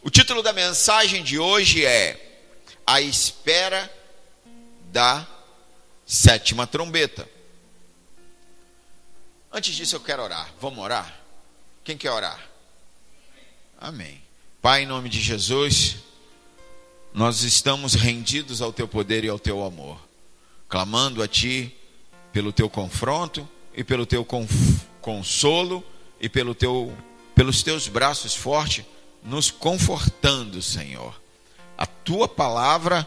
O título da mensagem de hoje é A Espera da Sétima Trombeta. Antes disso eu quero orar. Vamos orar? Quem quer orar? Amém. Pai, em nome de Jesus, nós estamos rendidos ao Teu poder e ao Teu amor, clamando a Ti pelo Teu confronto e pelo Teu consolo e pelos Teus braços fortes, nos confortando, Senhor. A Tua palavra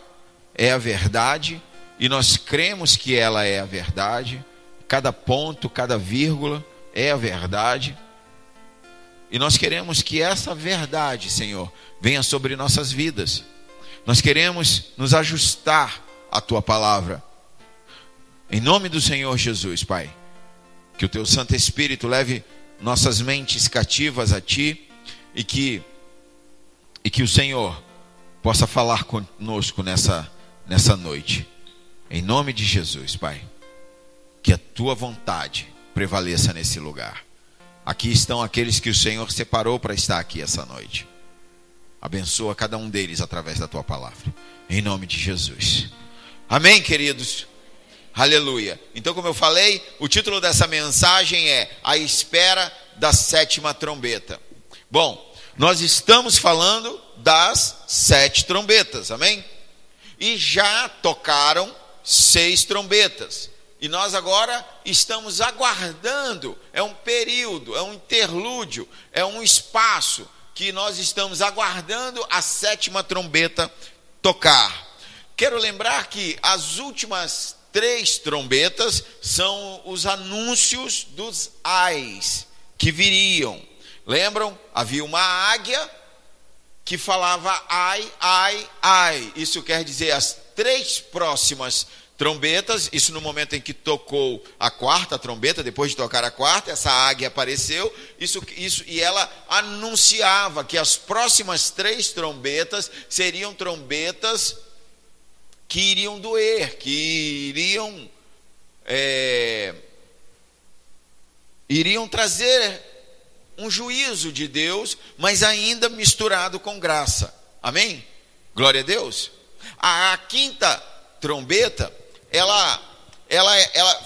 é a verdade e nós cremos que ela é a verdade. Cada ponto, cada vírgula é a verdade. E nós queremos que essa verdade, Senhor, venha sobre nossas vidas. Nós queremos nos ajustar à Tua palavra. Em nome do Senhor Jesus, Pai, que o Teu Santo Espírito leve nossas mentes cativas a Ti e que o Senhor possa falar conosco nessa noite. Em nome de Jesus, Pai, que a Tua vontade prevaleça nesse lugar. Aqui estão aqueles que o Senhor separou para estar aqui essa noite. Abençoa cada um deles através da Tua palavra. Em nome de Jesus. Amém, queridos? Aleluia. Então, como eu falei, o título dessa mensagem é A Espera da Sétima Trombeta. Bom, nós estamos falando das 7 trombetas, amém? E já tocaram 6 trombetas. E nós agora estamos aguardando, é um período, é um interlúdio, é um espaço que nós estamos aguardando a 7ª trombeta tocar. Quero lembrar que as últimas 3 trombetas são os anúncios dos ais que viriam. Lembram? Havia uma águia que falava ai, ai, ai. Isso quer dizer as 3 próximas trombetas. Isso no momento em que tocou a 4ª trombeta. Depois de tocar a 4ª, essa águia apareceu. E ela anunciava que as próximas 3 trombetas seriam trombetas que iriam doer, que iriam trazer um juízo de Deus, mas ainda misturado com graça. Amém? Glória a Deus. A 5ª trombeta, ela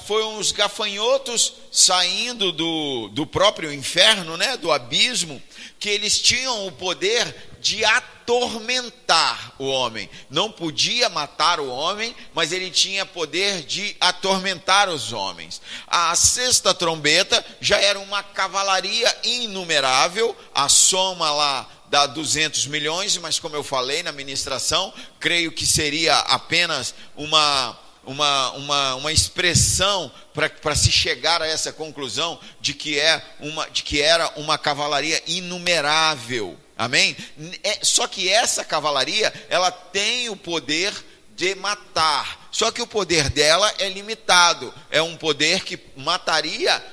foi uns gafanhotos saindo do próprio inferno, né, do abismo, que eles tinham o poder de atormentar o homem. Não podia matar o homem, mas ele tinha poder de atormentar os homens. A 6ª trombeta já era uma cavalaria inumerável, a soma lá dá 200 milhões, mas como eu falei na ministração, creio que seria apenas uma expressão para se chegar a essa conclusão de que era uma cavalaria inumerável. Amém? Só que essa cavalaria, ela tem o poder de matar. Só que o poder dela é limitado. É um poder que mataria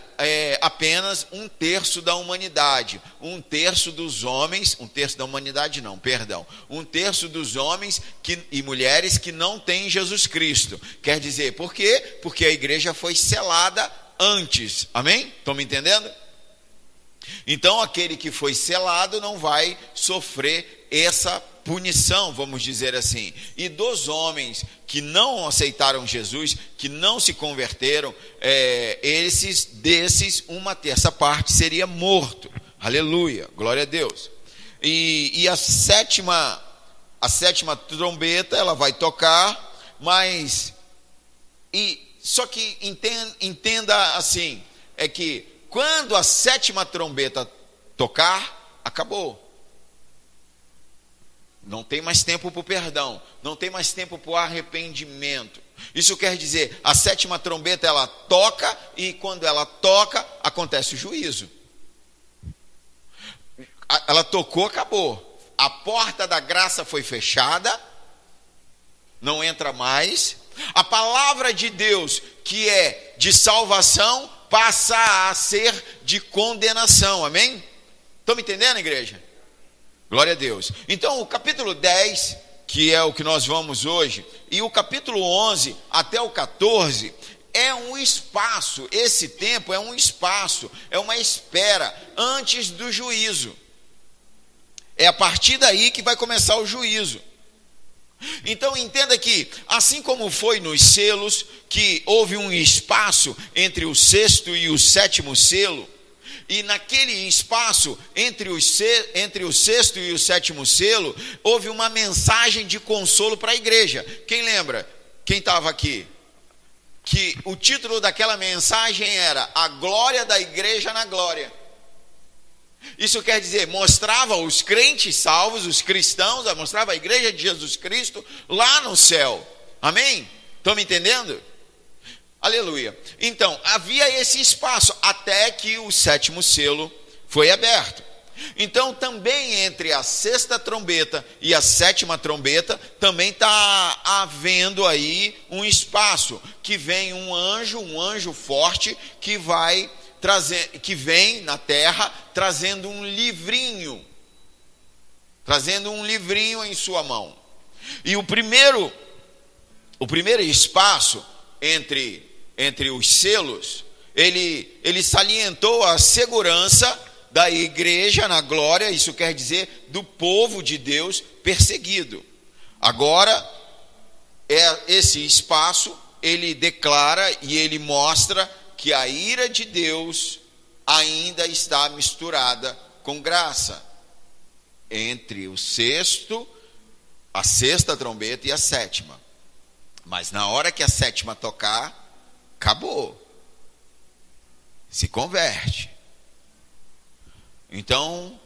apenas 1/3 da humanidade. 1/3 dos homens, 1/3 da humanidade não, perdão. 1/3 dos homens e mulheres que não têm Jesus Cristo. Quer dizer, por quê? Porque a igreja foi selada antes. Amém? Estão me entendendo? Então aquele que foi selado não vai sofrer essa punição, vamos dizer assim. E dos homens que não aceitaram Jesus, que não se converteram, desses 1/3 parte seria morto. Aleluia, glória a Deus. E a sétima trombeta, ela vai tocar, só que entenda assim, é que quando a 7ª trombeta tocar, acabou. Não tem mais tempo para o perdão, não tem mais tempo para o arrependimento. Isso quer dizer, a 7ª trombeta ela toca, e quando ela toca, acontece o juízo. Ela tocou, acabou. A porta da graça foi fechada, não entra mais. A palavra de Deus, que é de salvação, passa a ser de condenação. Amém? Estão me entendendo, igreja? Glória a Deus. Então o capítulo 10, que é o que nós vamos hoje, e o capítulo 11 até o 14, é um espaço, esse tempo é um espaço, é uma espera antes do juízo. É a partir daí que vai começar o juízo. Então entenda que, assim como foi nos selos, que houve um espaço entre o sexto e o sétimo selo, e naquele espaço entre o sexto e o sétimo selo, houve uma mensagem de consolo para a igreja. Quem lembra? Quem estava aqui? Que o título daquela mensagem era A Glória da Igreja na Glória. Isso quer dizer, mostrava os crentes salvos, os cristãos, mostrava a igreja de Jesus Cristo lá no céu. Amém? Estão me entendendo? Aleluia. Então, havia esse espaço até que o sétimo selo foi aberto. Então, também entre a sexta trombeta e a sétima trombeta, também está havendo aí um espaço, que vem um anjo forte, que vem na terra, trazendo um livrinho em sua mão. E o primeiro espaço entre os selos, ele salientou a segurança da igreja na glória, isso quer dizer do povo de Deus perseguido. Agora, esse espaço, ele declara e ele mostra que a ira de Deus ainda está misturada com graça, entre a sexta trombeta e a sétima. Mas na hora que a sétima tocar, acabou. Se converte. Então,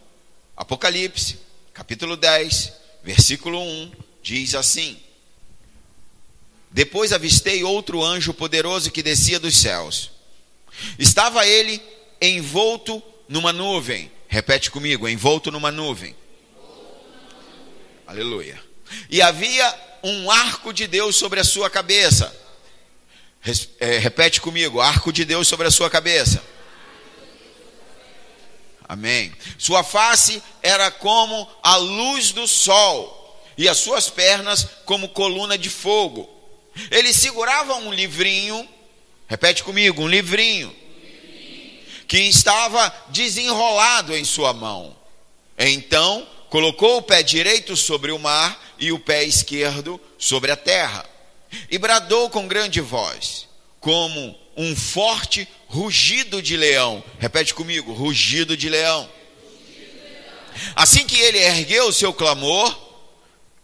Apocalipse, capítulo 10, versículo 1, diz assim: Depois avistei outro anjo poderoso que descia dos céus. Estava ele envolto numa nuvem. Repete comigo, envolto numa nuvem. Aleluia. E havia um arco de Deus sobre a sua cabeça. Repete comigo, arco de Deus sobre a sua cabeça. Amém. Sua face era como a luz do sol, e as suas pernas como coluna de fogo. Ele segurava um livrinho, repete comigo, um livrinho, que estava desenrolado em sua mão. Então, colocou o pé direito sobre o mar e o pé esquerdo sobre a terra. E bradou com grande voz, como um forte rugido de leão. Repete comigo, rugido de leão. Assim que ele ergueu o seu clamor,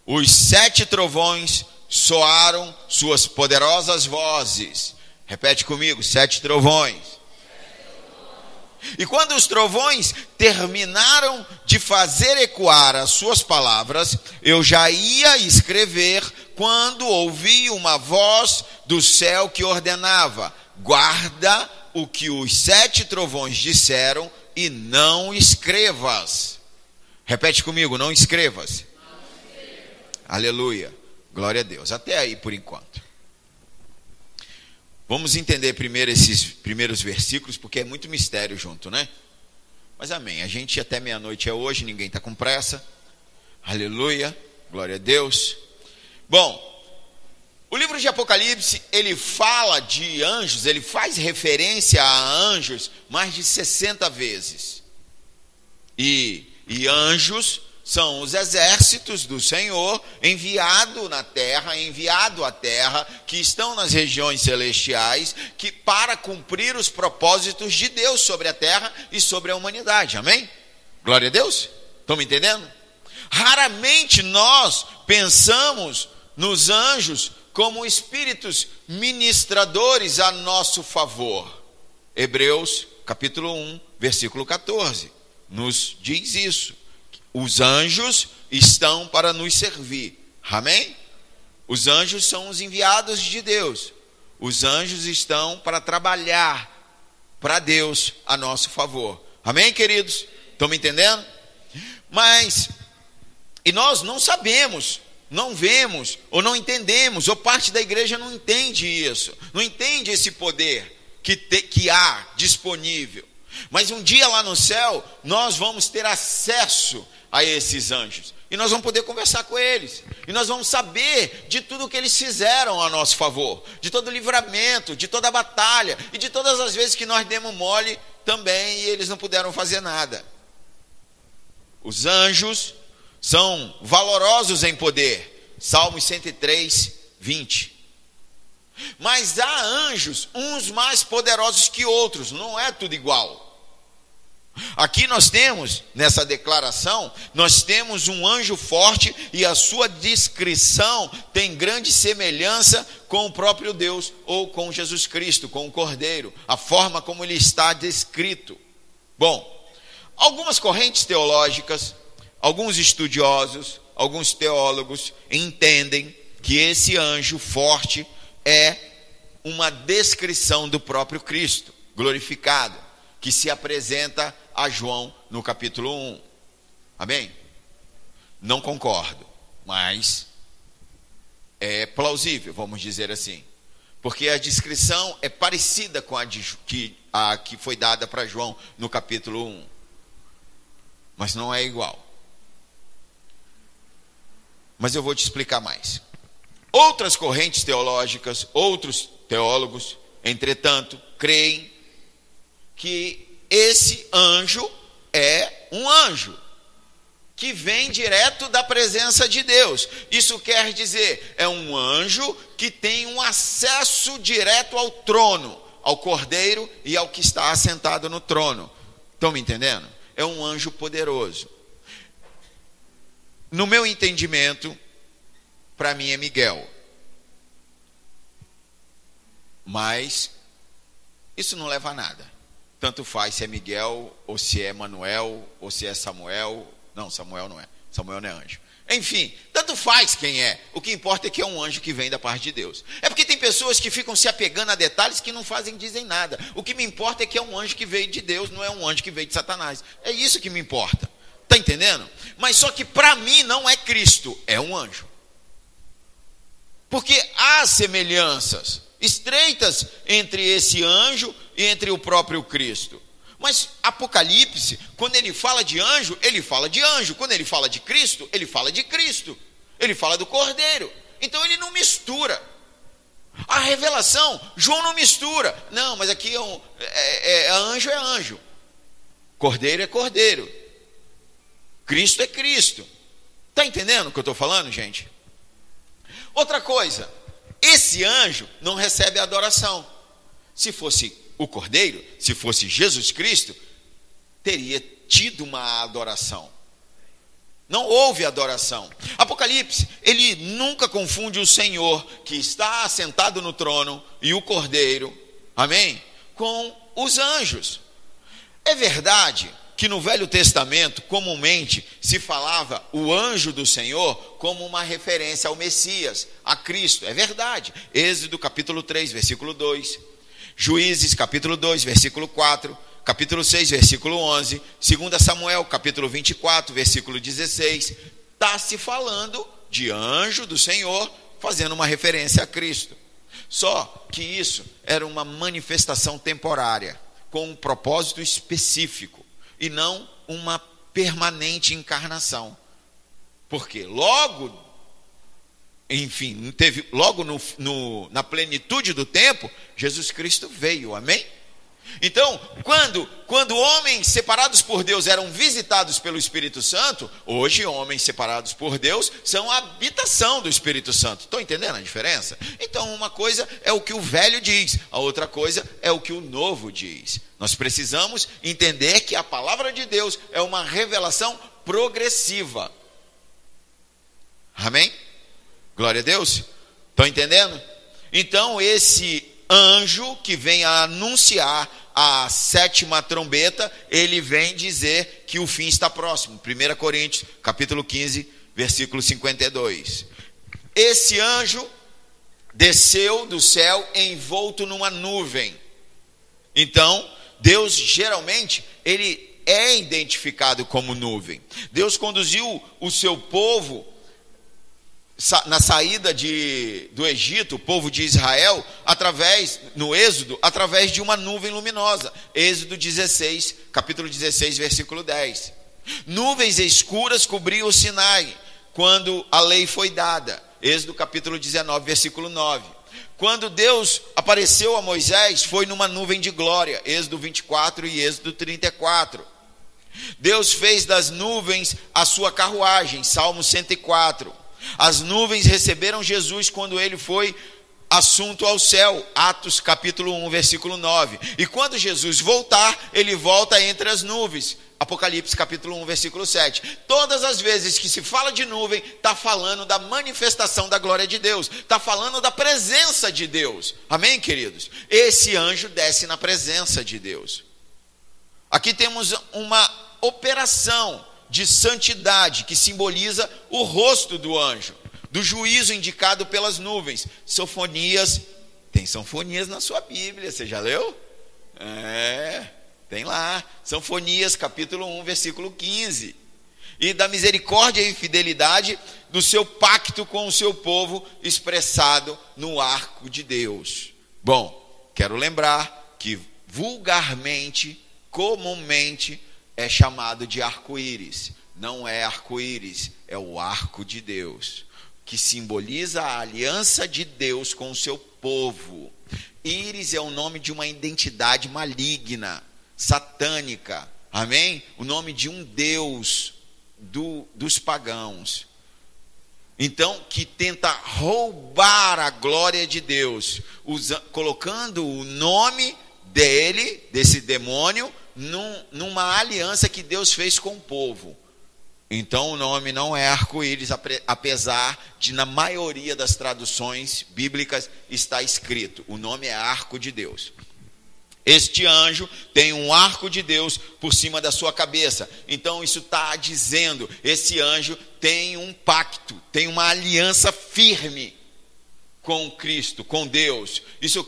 os 7 trovões soaram suas poderosas vozes. Repete comigo, 7 trovões. E quando os trovões terminaram de fazer ecoar as suas palavras, eu já ia escrever, quando ouvi uma voz do céu que ordenava: guarda o que os 7 trovões disseram e não escrevas. Repete comigo, não escrevas. Aleluia, glória a Deus. Até aí por enquanto. Vamos entender primeiro esses primeiros versículos, porque é muito mistério junto, né? Mas amém, a gente até meia-noite é hoje, ninguém está com pressa. Aleluia, glória a Deus. Bom, o livro de Apocalipse, ele fala de anjos, ele faz referência a anjos mais de 60 vezes. E anjos são os exércitos do Senhor enviado à terra, que estão nas regiões celestiais, que para cumprir os propósitos de Deus sobre a terra e sobre a humanidade. Amém? Glória a Deus. Estão me entendendo? Raramente nós pensamos nos anjos como espíritos ministradores a nosso favor. Hebreus capítulo 1, versículo 14, nos diz isso. Os anjos estão para nos servir. Amém? Os anjos são os enviados de Deus. Os anjos estão para trabalhar para Deus a nosso favor. Amém, queridos? Estão me entendendo? E nós não sabemos, não vemos, ou não entendemos, ou parte da igreja não entende isso, não entende esse poder que há disponível. Mas um dia lá no céu, nós vamos ter acesso a esses anjos, e nós vamos poder conversar com eles, e nós vamos saber de tudo que eles fizeram a nosso favor, de todo o livramento, de toda a batalha, e de todas as vezes que nós demos mole também, e eles não puderam fazer nada. Os anjos são valorosos em poder. Salmos 103, 20. Mas há anjos, uns mais poderosos que outros, não é tudo igual. Aqui nós temos, nessa declaração, nós temos um anjo forte e a sua descrição tem grande semelhança com o próprio Deus ou com Jesus Cristo, com o Cordeiro, a forma como ele está descrito. Bom, algumas correntes teológicas, alguns estudiosos, alguns teólogos entendem que esse anjo forte é uma descrição do próprio Cristo glorificado, que se apresenta a João no capítulo 1. Amém? Não concordo, mas é plausível, vamos dizer assim, porque a descrição é parecida com a que foi dada para João no capítulo 1, mas não é igual. Mas eu vou te explicar mais. Outras correntes teológicas, outros teólogos, entretanto, creem que esse anjo é um anjo que vem direto da presença de Deus. Isso quer dizer, é um anjo que tem um acesso direto ao trono, ao Cordeiro e ao que está assentado no trono. Estão me entendendo? É um anjo poderoso. No meu entendimento, para mim é Miguel. Mas isso não leva a nada. Tanto faz se é Miguel, ou se é Manuel, ou se é Samuel. Não, Samuel não é. Samuel não é anjo. Enfim, tanto faz quem é. O que importa é que é um anjo que vem da parte de Deus. É porque tem pessoas que ficam se apegando a detalhes que não dizem nada. O que me importa é que é um anjo que veio de Deus, não é um anjo que veio de Satanás. É isso que me importa. Está entendendo? Mas só que para mim não é Cristo, é um anjo. Porque há semelhanças estreitas entre esse anjo e entre o próprio Cristo. Mas Apocalipse, quando ele fala de anjo, ele fala de anjo. Quando ele fala de Cristo, ele fala de Cristo. Ele fala do Cordeiro. Então ele não mistura. A revelação, João não mistura. Não, mas aqui anjo é anjo. Cordeiro é cordeiro. Cristo é Cristo. Está entendendo o que eu estou falando, gente? Outra coisa. Esse anjo não recebe adoração. Se fosse o Cordeiro, se fosse Jesus Cristo, teria tido uma adoração. Não houve adoração. Apocalipse, ele nunca confunde o Senhor, que está assentado no trono, e o Cordeiro, amém? Com os anjos. É verdade que no Velho Testamento, comumente, se falava o anjo do Senhor como uma referência ao Messias, a Cristo. É verdade. Êxodo capítulo 3, versículo 2. Juízes capítulo 2, versículo 4. Capítulo 6, versículo 11. 2 Samuel capítulo 24, versículo 16. Está se falando de anjo do Senhor, fazendo uma referência a Cristo. Só que isso era uma manifestação temporária, com um propósito específico, e não uma permanente encarnação. Porque logo na plenitude do tempo, Jesus Cristo veio, amém? Então, quando homens separados por Deus eram visitados pelo Espírito Santo, hoje homens separados por Deus são a habitação do Espírito Santo. Estão entendendo a diferença? Então, uma coisa é o que o velho diz, a outra coisa é o que o novo diz. Nós precisamos entender que a palavra de Deus é uma revelação progressiva. Amém? Glória a Deus. Estão entendendo? Então, esse anjo que vem a anunciar a 7ª trombeta, ele vem dizer que o fim está próximo. 1 Coríntios, capítulo 15, versículo 52. Esse anjo desceu do céu envolto numa nuvem. Então, Deus geralmente, ele é identificado como nuvem. Deus conduziu o seu povo na saída do Egito, o povo de Israel, no Êxodo, através de uma nuvem luminosa. Êxodo 16, capítulo 16, versículo 10. Nuvens escuras cobriam o Sinai, quando a lei foi dada. Êxodo capítulo 19, versículo 9. Quando Deus apareceu a Moisés, foi numa nuvem de glória. Êxodo 24 e Êxodo 34. Deus fez das nuvens a sua carruagem, Salmo 104. As nuvens receberam Jesus quando ele foi assunto ao céu, Atos capítulo 1, versículo 9. E quando Jesus voltar, ele volta entre as nuvens, Apocalipse capítulo 1, versículo 7. Todas as vezes que se fala de nuvem, está falando da manifestação da glória de Deus, está falando da presença de Deus. Amém, queridos? Esse anjo desce na presença de Deus. Aqui temos uma operação de santidade que simboliza o rosto do anjo, do juízo indicado pelas nuvens. Sofonias, tem Sofonias na sua Bíblia, você já leu? Tem lá, Sofonias capítulo 1, versículo 15. E da misericórdia e fidelidade do seu pacto com o seu povo, expressado no arco de Deus. Bom, quero lembrar que vulgarmente, comumente, é chamado de arco-íris. Não é arco-íris, é o arco de Deus, que simboliza a aliança de Deus com o seu povo. Íris é o nome de uma identidade maligna, satânica, amém? O nome de um deus dos pagãos. Então, que tenta roubar a glória de Deus, colocando o nome dele, desse demônio, numa aliança que Deus fez com o povo. Então o nome não é arco-íris, apesar de na maioria das traduções bíblicas está escrito, o nome é arco de Deus. Este anjo tem um arco de Deus por cima da sua cabeça. Então isso está dizendo, esse anjo tem um pacto, tem uma aliança firme com Cristo, com Deus. Isso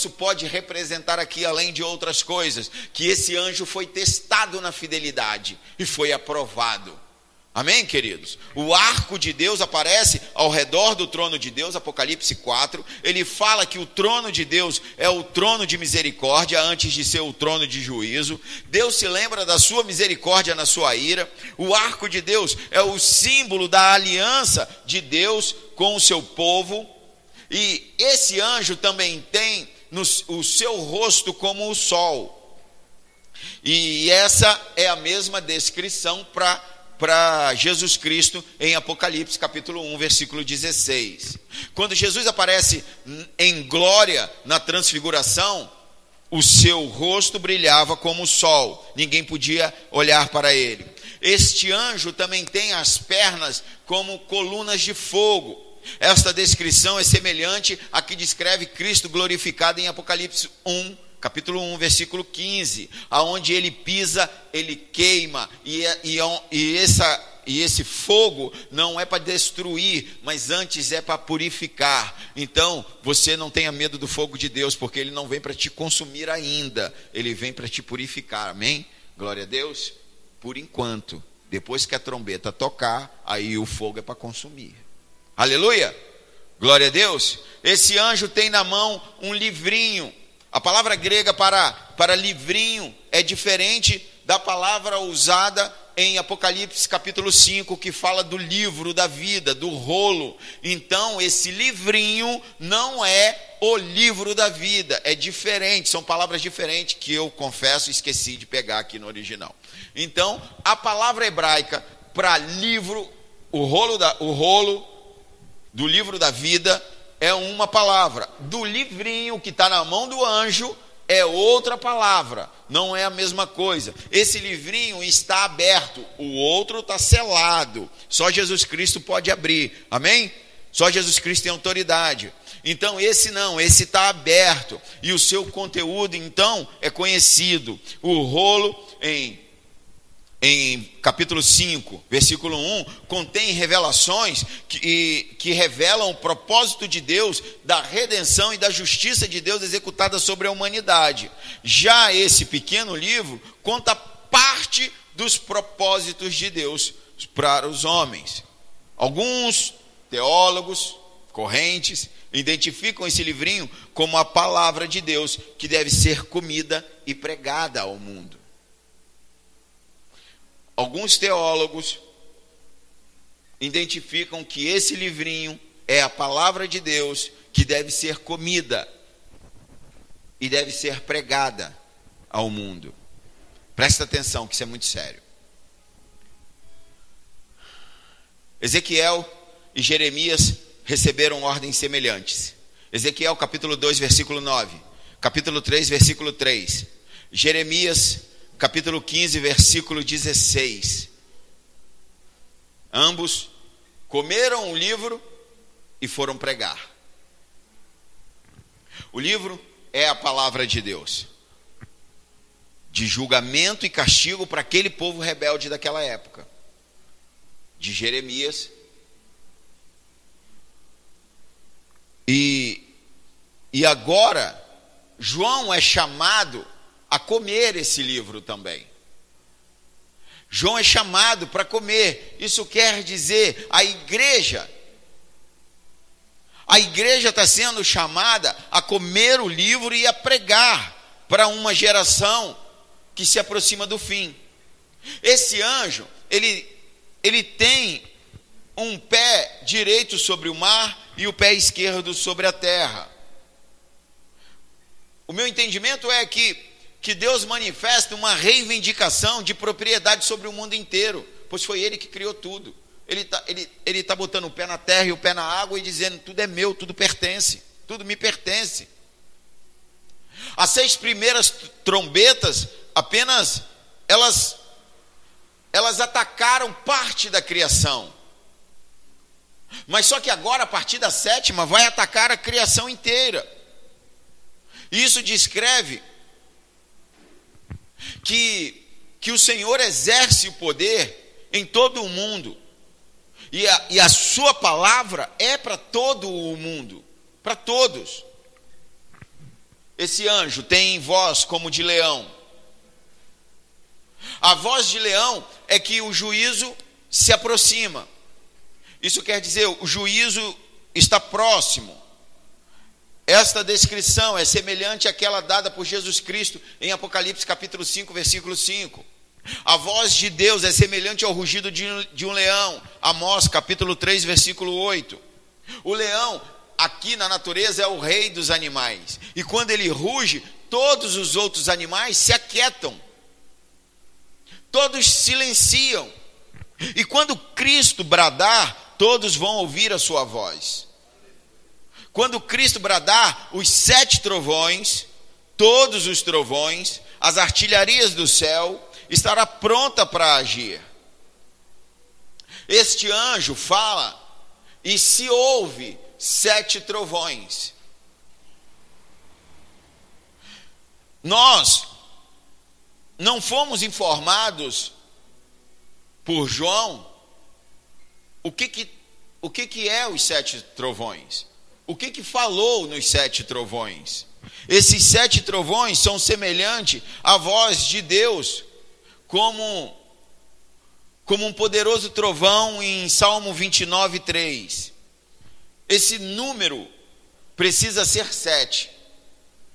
pode representar aqui, além de outras coisas, que esse anjo foi testado na fidelidade e foi aprovado. Amém, queridos? O arco de Deus aparece ao redor do trono de Deus, Apocalipse 4. Ele fala que o trono de Deus é o trono de misericórdia antes de ser o trono de juízo. Deus se lembra da sua misericórdia na sua ira. O arco de Deus é o símbolo da aliança de Deus com o seu povo. E esse anjo também tem o seu rosto como o sol. E essa é a mesma descrição para Jesus Cristo em Apocalipse capítulo 1, versículo 16. Quando Jesus aparece em glória na transfiguração, o seu rosto brilhava como o sol, ninguém podia olhar para ele. Este anjo também tem as pernas como colunas de fogo. Esta descrição é semelhante à que descreve Cristo glorificado em Apocalipse 1, capítulo 1, versículo 15, aonde ele pisa, ele queima, e esse fogo não é para destruir, mas antes é para purificar. Então, você não tenha medo do fogo de Deus, porque ele não vem para te consumir ainda, ele vem para te purificar, amém? Glória a Deus. Por enquanto, depois que a trombeta tocar, aí o fogo é para consumir. Aleluia, glória a Deus. Esse anjo tem na mão um livrinho. A palavra grega para livrinho é diferente da palavra usada em Apocalipse capítulo 5, que fala do livro da vida, do rolo. Então esse livrinho não é o livro da vida, é diferente, são palavras diferentes que eu confesso esqueci de pegar aqui no original. Então a palavra hebraica para livro, o rolo do livro da vida é uma palavra. Do livrinho que está na mão do anjo é outra palavra. Não é a mesma coisa. Esse livrinho está aberto, o outro está selado. Só Jesus Cristo pode abrir. Amém? Só Jesus Cristo tem autoridade. Então esse não, esse está aberto. E o seu conteúdo então é conhecido. O rolo em capítulo 5, versículo 1, contém revelações que revelam o propósito de Deus, da redenção e da justiça de Deus executada sobre a humanidade. Já esse pequeno livro conta parte dos propósitos de Deus para os homens. Alguns teólogos, correntes, identificam esse livrinho como a palavra de Deus, que deve ser comida e pregada ao mundo. Alguns teólogos identificam que esse livrinho é a palavra de Deus que deve ser comida e deve ser pregada ao mundo. Presta atenção, que isso é muito sério. Ezequiel e Jeremias receberam ordens semelhantes. Ezequiel capítulo 2, versículo 9. Capítulo 3, versículo 3. Jeremias capítulo 15, versículo 16. Ambos comeram o livro e foram pregar. O livro é a palavra de Deus, de julgamento e castigo para aquele povo rebelde daquela época, de Jeremias. E agora João é chamado a comer esse livro também. João é chamado para comer. Isso quer dizer, a igreja está sendo chamada a comer o livro e a pregar para uma geração que se aproxima do fim. Esse anjo, ele tem um pé direito sobre o mar e o pé esquerdo sobre a terra. O meu entendimento é que Deus manifesta uma reivindicação de propriedade sobre o mundo inteiro, pois foi Ele que criou tudo. Ele tá botando o pé na terra e o pé na água e dizendo: tudo é meu, tudo pertence, tudo me pertence. As 6 primeiras trombetas, apenas elas atacaram parte da criação. Mas só que agora, a partir da 7ª, vai atacar a criação inteira. Isso descreve que o Senhor exerce o poder em todo o mundo. E a sua palavra é para todo o mundo, para todos. Esse anjo tem voz como de leão. A voz de leão é que o juízo se aproxima. Isso quer dizer, o juízo está próximo. Esta descrição é semelhante àquela dada por Jesus Cristo em Apocalipse capítulo 5, versículo 5. A voz de Deus é semelhante ao rugido de um leão. Amós capítulo 3, versículo 8. O leão, aqui na natureza, é o rei dos animais. E quando ele ruge, todos os outros animais se aquietam. Todos silenciam. E quando Cristo bradar, todos vão ouvir a sua voz. Quando Cristo bradar, os 7 trovões, todos os trovões, as artilharias do céu, estará pronta para agir. Este anjo fala e se ouve 7 trovões. Nós não fomos informados por João o que é os 7 trovões. O que falou nos 7 trovões? Esses 7 trovões são semelhantes à voz de Deus, como um poderoso trovão em Salmo 29, 3. Esse número precisa ser 7,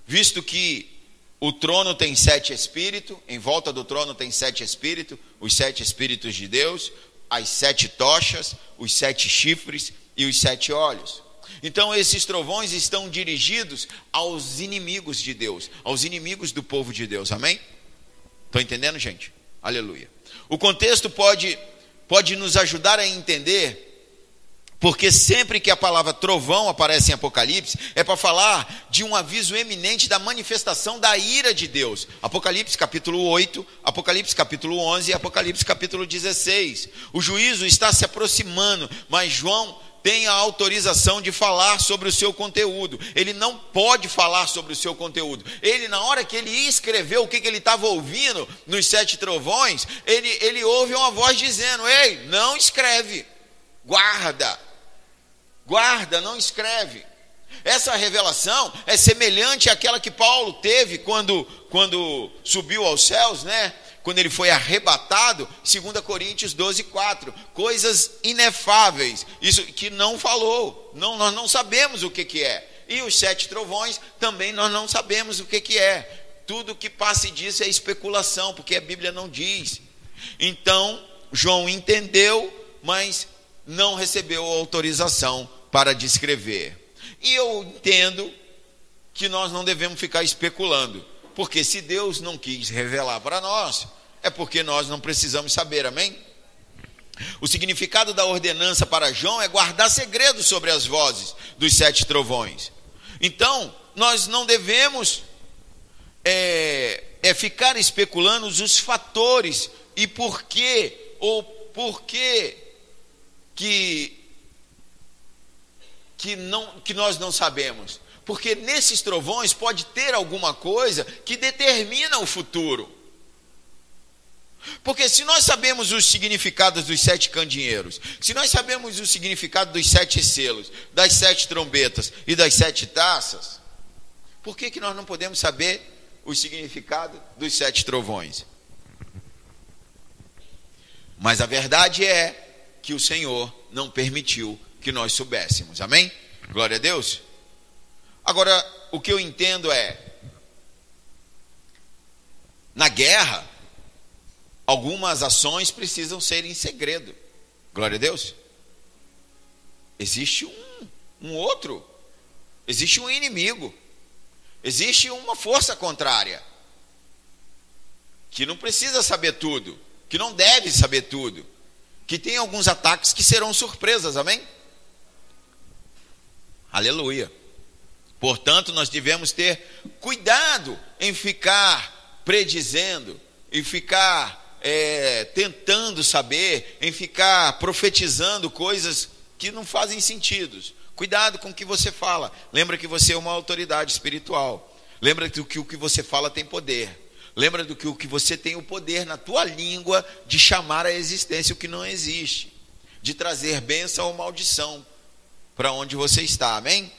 visto que o trono tem 7 espíritos, em volta do trono tem 7 espíritos, os 7 espíritos de Deus, as 7 tochas, os 7 chifres e os 7 olhos. Então esses trovões estão dirigidos aos inimigos de Deus, aos inimigos do povo de Deus, amém? Estão entendendo, gente? Aleluia. O contexto pode nos ajudar a entender, porque sempre que a palavra trovão aparece em Apocalipse, é para falar de um aviso eminente da manifestação da ira de Deus. Apocalipse capítulo 8, Apocalipse capítulo 11 e Apocalipse capítulo 16. O juízo está se aproximando, mas João tem a autorização de falar sobre o seu conteúdo. Ele não pode falar sobre o seu conteúdo. Ele, na hora que ele escreveu o que ele estava ouvindo nos 7 trovões, ele ouve uma voz dizendo: ei, não escreve, guarda, não escreve. Essa revelação é semelhante àquela que Paulo teve quando subiu aos céus, né? Quando ele foi arrebatado, 2 Coríntios 12, 4, coisas inefáveis, isso que não falou, nós não sabemos o que é, e os 7 trovões também nós não sabemos o que é, tudo que passe disso é especulação, porque a Bíblia não diz. Então, João entendeu, mas não recebeu autorização para descrever, e eu entendo que nós não devemos ficar especulando, Porque se Deus não quis revelar para nós, é porque nós não precisamos saber, amém? O significado da ordenança para João é guardar segredo sobre as vozes dos 7 trovões. Então, nós não devemos ficar especulando os fatores e por quê, ou por quê que nós não sabemos. Porque nesses trovões pode ter alguma coisa que determina o futuro. Porque se nós sabemos os significados dos 7 candeeiros, se nós sabemos o significado dos 7 selos, das 7 trombetas e das 7 taças, por que nós não podemos saber o significado dos 7 trovões? Mas a verdade é que o Senhor não permitiu que nós soubéssemos, amém? Glória a Deus. Agora, o que eu entendo é, na guerra, algumas ações precisam ser em segredo. Glória a Deus. Existe um outro. Existe um inimigo. Existe uma força contrária. Que não precisa saber tudo. Que não deve saber tudo. Que tem alguns ataques que serão surpresas, amém? Aleluia. Portanto, nós devemos ter cuidado em ficar predizendo, em ficar tentando saber, em ficar profetizando coisas que não fazem sentido. Cuidado com o que você fala. Lembra que você é uma autoridade espiritual. Lembra que o que você fala tem poder. Lembra do que o que você tem o poder na tua língua de chamar à existência o que não existe, de trazer bênção ou maldição para onde você está, amém?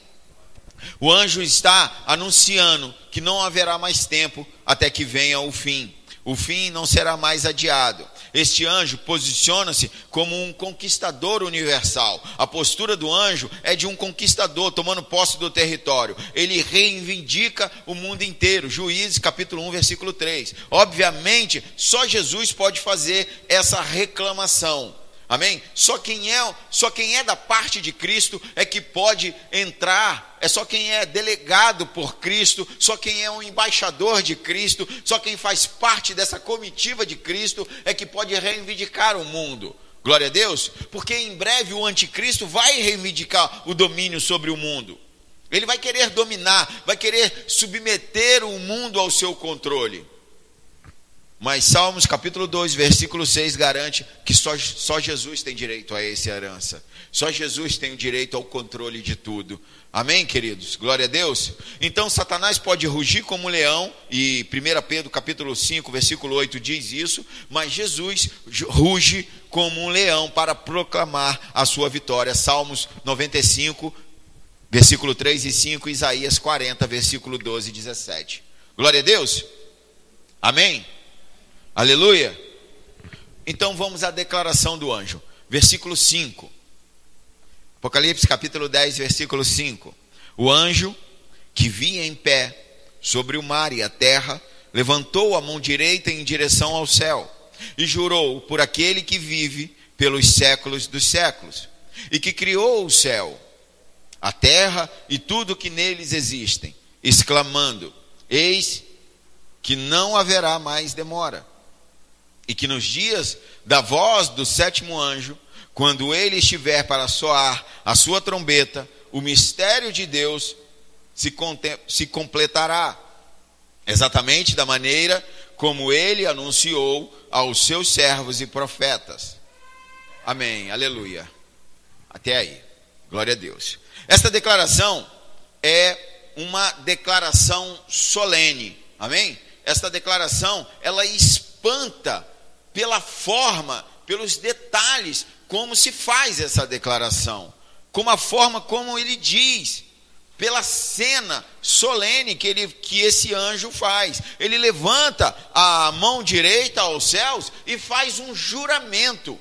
O anjo está anunciando que não haverá mais tempo até que venha o fim. O fim não será mais adiado. Este anjo posiciona-se como um conquistador universal. A postura do anjo é de um conquistador tomando posse do território. Ele reivindica o mundo inteiro. Juízes capítulo 1, versículo 3. Obviamente, só Jesus pode fazer essa reclamação. Amém? Só quem é da parte de Cristo é que pode entrar. É só quem é delegado por Cristo, só quem é um embaixador de Cristo, só quem faz parte dessa comitiva de Cristo é que pode reivindicar o mundo. Glória a Deus, porque em breve o anticristo vai reivindicar o domínio sobre o mundo. Ele vai querer dominar, vai querer submeter o mundo ao seu controle. Mas Salmos capítulo 2, versículo 6 garante que só Jesus tem direito a essa herança. Só Jesus tem o direito ao controle de tudo. Amém, queridos? Glória a Deus. Então Satanás pode rugir como um leão, e 1 Pedro capítulo 5, versículo 8 diz isso, mas Jesus ruge como um leão para proclamar a sua vitória. Salmos 95, versículo 3 e 5, Isaías 40, versículo 12 e 17. Glória a Deus. Amém. Aleluia. Então vamos à declaração do anjo. Versículo 5. Apocalipse capítulo 10, versículo 5. O anjo que via em pé sobre o mar e a terra, levantou a mão direita em direção ao céu e jurou por aquele que vive pelos séculos dos séculos e que criou o céu, a terra e tudo que neles existem, exclamando: eis que não haverá mais demora, e que nos dias da voz do 7º anjo, quando ele estiver para soar a sua trombeta, o mistério de Deus se completará, exatamente da maneira como ele anunciou aos seus servos e profetas. Amém, aleluia. Até aí, glória a Deus. Esta declaração é uma declaração solene, amém? Esta declaração, ela espanta pela forma, pelos detalhes, como se faz essa declaração, como a forma como ele diz, pela cena solene que esse anjo faz. Ele levanta a mão direita aos céus e faz um juramento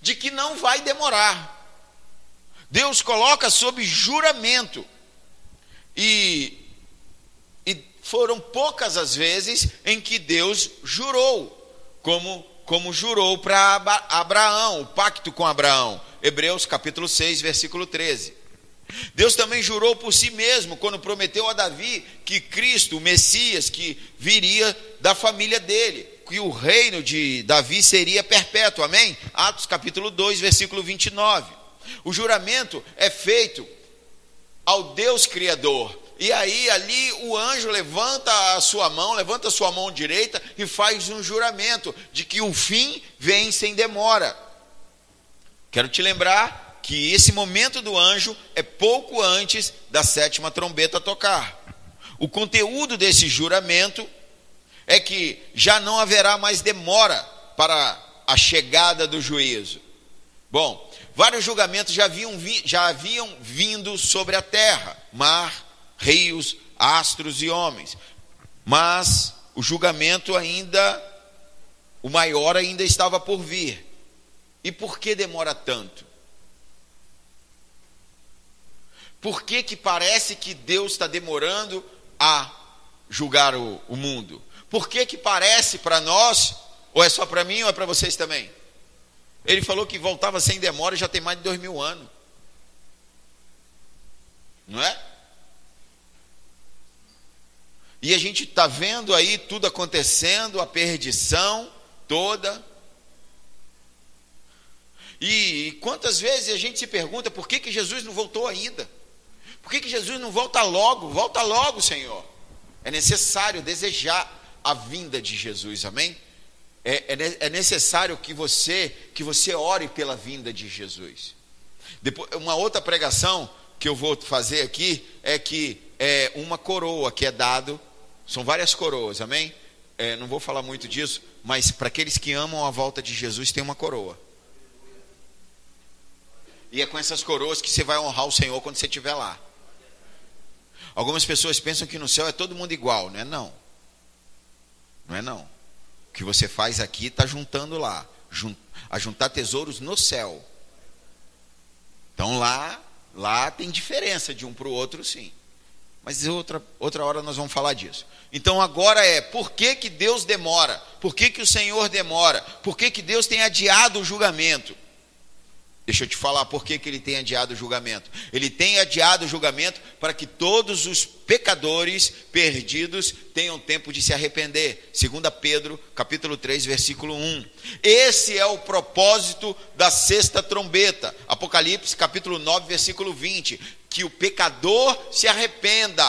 de que não vai demorar. Deus coloca sob juramento, e foram poucas as vezes em que Deus jurou, como jurou para Abraão, o pacto com Abraão. Hebreus capítulo 6, versículo 13. Deus também jurou por si mesmo, quando prometeu a Davi que Cristo, o Messias, que viria da família dele, que o reino de Davi seria perpétuo, amém? Atos capítulo 2, versículo 29. O juramento é feito ao Deus Criador, e aí ali o anjo levanta a sua mão direita e faz um juramento de que o fim vem sem demora. Quero te lembrar que esse momento do anjo é pouco antes da 7ª trombeta tocar. O conteúdo desse juramento é que já não haverá mais demora para a chegada do juízo. Bom, vários julgamentos já haviam vindo sobre a terra, mar, rios, astros e homens. Mas o julgamento o maior ainda estava por vir. E por que demora tanto? Por que parece que Deus está demorando a julgar o mundo? Por que parece para nós, ou é só para mim ou é para vocês também? Ele falou que voltava sem demora e já tem mais de 2000 anos. Não é? E a gente está vendo aí tudo acontecendo, a perdição toda. E quantas vezes a gente se pergunta por que Jesus não voltou ainda? Por que Jesus não volta logo? Volta logo, Senhor. É necessário desejar a vinda de Jesus, amém? É necessário que você ore pela vinda de Jesus. Depois, uma outra pregação que eu vou fazer aqui é que é uma coroa que é dado, são várias coroas, amém? Não vou falar muito disso, mas para aqueles que amam a volta de Jesus tem uma coroa. E é com essas coroas que você vai honrar o Senhor quando você estiver lá. Algumas pessoas pensam que no céu é todo mundo igual, não é não. Não é não. O que você faz aqui está juntando lá, a juntar tesouros no céu. Então lá tem diferença de um para o outro, sim. Mas outra hora nós vamos falar disso. Então agora por que Deus demora? Por que o Senhor demora? Por que Deus tem adiado o julgamento? Deixa eu te falar por que ele tem adiado o julgamento. Ele tem adiado o julgamento para que todos os pecadores perdidos tenham tempo de se arrepender. 2 Pedro, capítulo 3, versículo 1. Esse é o propósito da 6ª trombeta. Apocalipse, capítulo 9, versículo 20. Que o pecador se arrependa.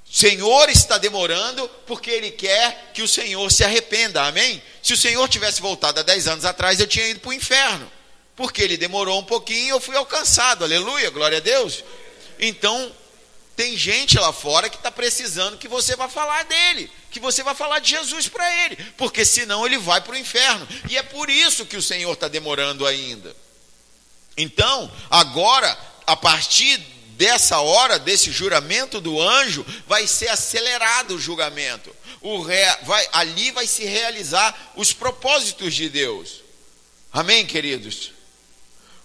O Senhor está demorando porque Ele quer que o Senhor se arrependa, amém? Se o Senhor tivesse voltado há 10 anos atrás, eu tinha ido para o inferno. Porque ele demorou um pouquinho e eu fui alcançado, aleluia, glória a Deus. Então, tem gente lá fora que está precisando que você vá falar dele, que você vá falar de Jesus para ele, porque senão ele vai para o inferno. E é por isso que o Senhor está demorando ainda. Então, agora, a partir dessa hora, desse juramento do anjo, vai ser acelerado o julgamento. Ali vai se realizar os propósitos de Deus. Amém, queridos?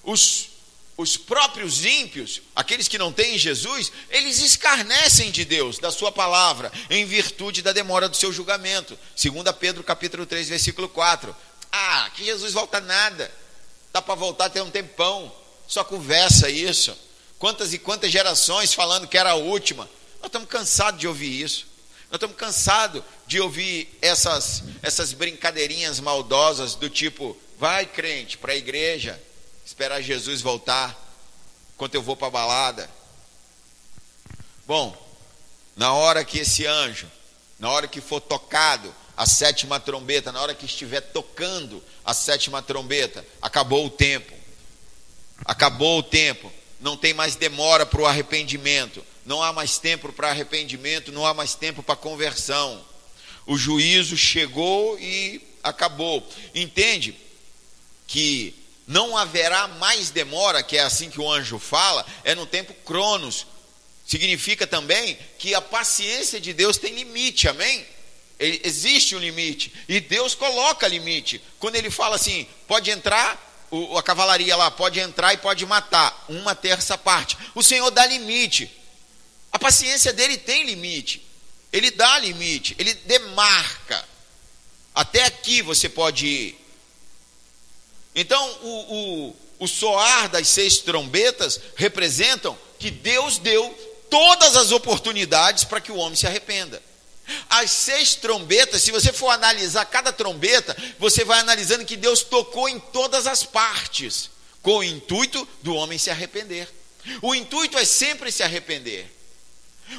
Os próprios ímpios, aqueles que não têm Jesus, eles escarnecem de Deus, da sua palavra, em virtude da demora do seu julgamento. 2 Pedro capítulo 3, versículo 4. Que Jesus volta nada. Dá para voltar até um tempão. Só conversa isso. Quantas e quantas gerações falando que era a última. Nós estamos cansados de ouvir isso. Nós estamos cansados de ouvir essas brincadeirinhas maldosas do tipo, vai crente para a igreja, esperar Jesus voltar, enquanto eu vou para a balada. Bom, na hora que esse anjo, na hora que for tocado a 7ª trombeta, na hora que estiver tocando a 7ª trombeta, acabou o tempo. Acabou o tempo. Não tem mais demora para o arrependimento. Não há mais tempo para arrependimento, não há mais tempo para conversão. O juízo chegou e acabou. Entende que não haverá mais demora, que é assim que o anjo fala, é no tempo cronos. Significa também que a paciência de Deus tem limite, amém? Existe um limite, e Deus coloca limite. Quando ele fala assim, pode entrar, a cavalaria lá pode entrar e pode matar, 1/3 parte. O Senhor dá limite. A paciência dele tem limite. Ele dá limite, ele demarca. Até aqui você pode ir. Então, o soar das 6 trombetas representam que Deus deu todas as oportunidades para que o homem se arrependa. As 6 trombetas, se você for analisar cada trombeta, você vai analisando que Deus tocou em todas as partes, com o intuito do homem se arrepender. O intuito é sempre se arrepender.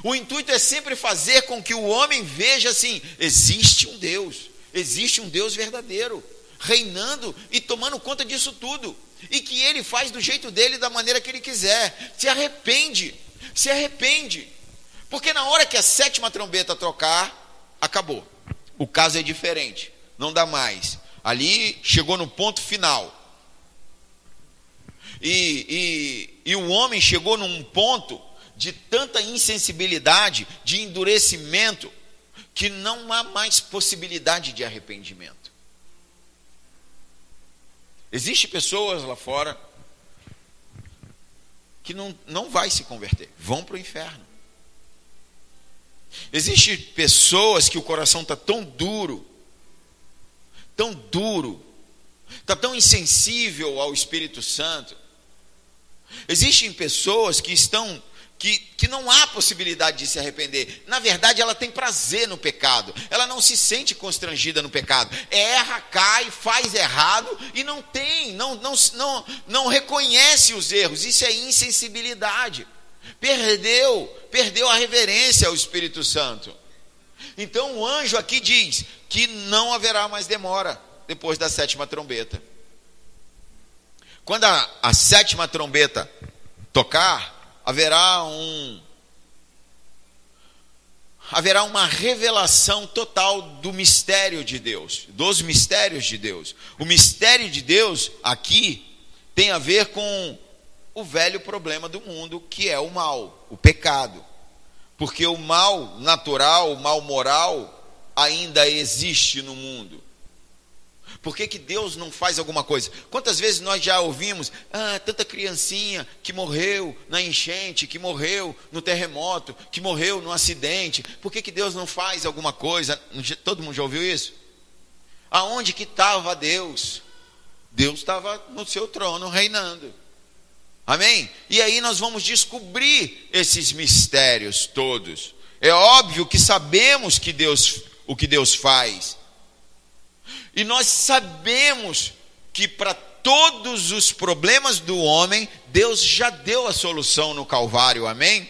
O intuito é sempre fazer com que o homem veja assim: existe um Deus verdadeiro, reinando e tomando conta disso tudo, e que ele faz do jeito dele, da maneira que ele quiser. Se arrepende, porque na hora que a 7ª trombeta tocar, acabou. O caso é diferente, não dá mais. Ali chegou no ponto final. E o homem chegou num ponto de tanta insensibilidade, de endurecimento, que não há mais possibilidade de arrependimento. Existem pessoas lá fora que não vai se converter, vão para o inferno. Existem pessoas que o coração está tão duro, está tão insensível ao Espírito Santo. Existem pessoas que não há possibilidade de se arrepender. Na verdade, ela tem prazer no pecado, ela não se sente constrangida no pecado, erra, cai, faz errado e não reconhece os erros. Isso é insensibilidade. Perdeu a reverência ao Espírito Santo. Então o anjo aqui diz que não haverá mais demora depois da 7ª trombeta. Quando a 7ª trombeta tocar, haverá uma revelação total do mistério de Deus, dos mistérios de Deus. O mistério de Deus aqui tem a ver com o velho problema do mundo, que é o mal, o pecado. Porque o mal natural, o mal moral, ainda existe no mundo. Por que Deus não faz alguma coisa? Quantas vezes nós já ouvimos, tanta criancinha que morreu na enchente, que morreu no terremoto, que morreu no acidente. Por que Deus não faz alguma coisa? Todo mundo já ouviu isso? Aonde que estava Deus? Deus estava no seu trono reinando. Amém? E aí nós vamos descobrir esses mistérios todos. É óbvio que sabemos o que Deus faz. E nós sabemos que para todos os problemas do homem, Deus já deu a solução no Calvário, amém?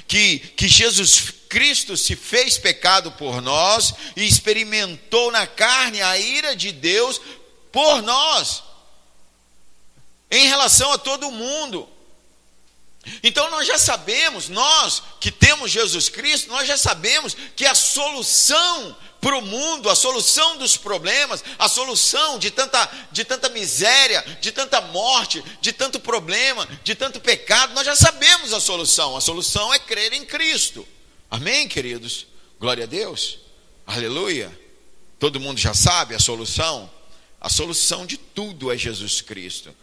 Que Jesus Cristo se fez pecado por nós e experimentou na carne a ira de Deus por nós, em relação a todo mundo. Então nós já sabemos, nós que temos Jesus Cristo, nós já sabemos que a solução para o mundo, a solução dos problemas, a solução de tanta miséria, de tanta morte, de tanto problema, de tanto pecado, nós já sabemos a solução é crer em Cristo, amém, queridos? Glória a Deus, aleluia. Todo mundo já sabe a solução de tudo é Jesus Cristo.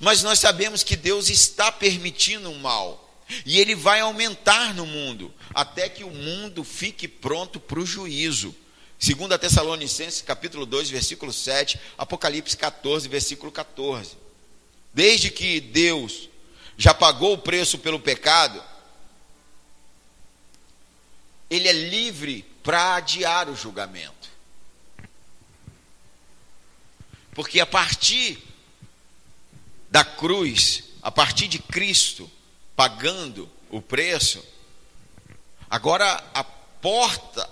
Mas nós sabemos que Deus está permitindo o mal, e ele vai aumentar no mundo, até que o mundo fique pronto para o juízo. 2 Tessalonicenses capítulo 2, versículo 7, Apocalipse 14, versículo 14. Desde que Deus já pagou o preço pelo pecado, ele é livre para adiar o julgamento. Porque a partir da cruz, a partir de Cristo pagando o preço, agora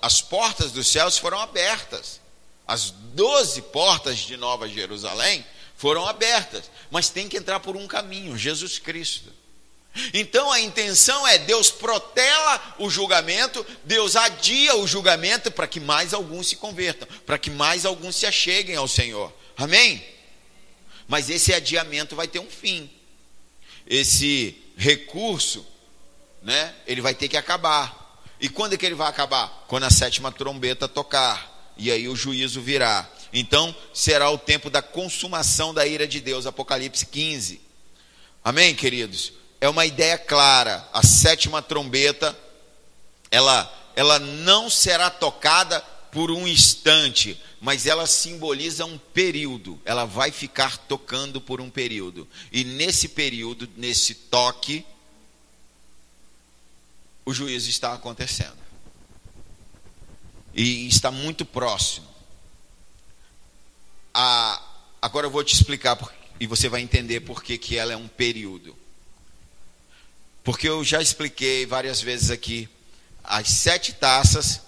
as portas dos céus foram abertas. As 12 portas de Nova Jerusalém foram abertas, mas tem que entrar por um caminho, Jesus Cristo. Então a intenção é: Deus protela o julgamento, Deus adia o julgamento para que mais alguns se convertam, para que mais alguns se acheguem ao Senhor, amém? Mas esse adiamento vai ter um fim. Esse recurso, né, ele vai ter que acabar. E quando é que ele vai acabar? Quando a 7ª trombeta tocar, e aí o juízo virá. Então será o tempo da consumação da ira de Deus, Apocalipse 15. Amém, queridos? É uma ideia clara. A 7ª trombeta, ela não será tocada por um instante, mas ela simboliza um período. Ela vai ficar tocando por um período, e nesse período, nesse toque, o juízo está acontecendo. E está muito próximo. Agora eu vou te explicar, e você vai entender por que ela é um período. Porque eu já expliquei várias vezes aqui, as 7 taças,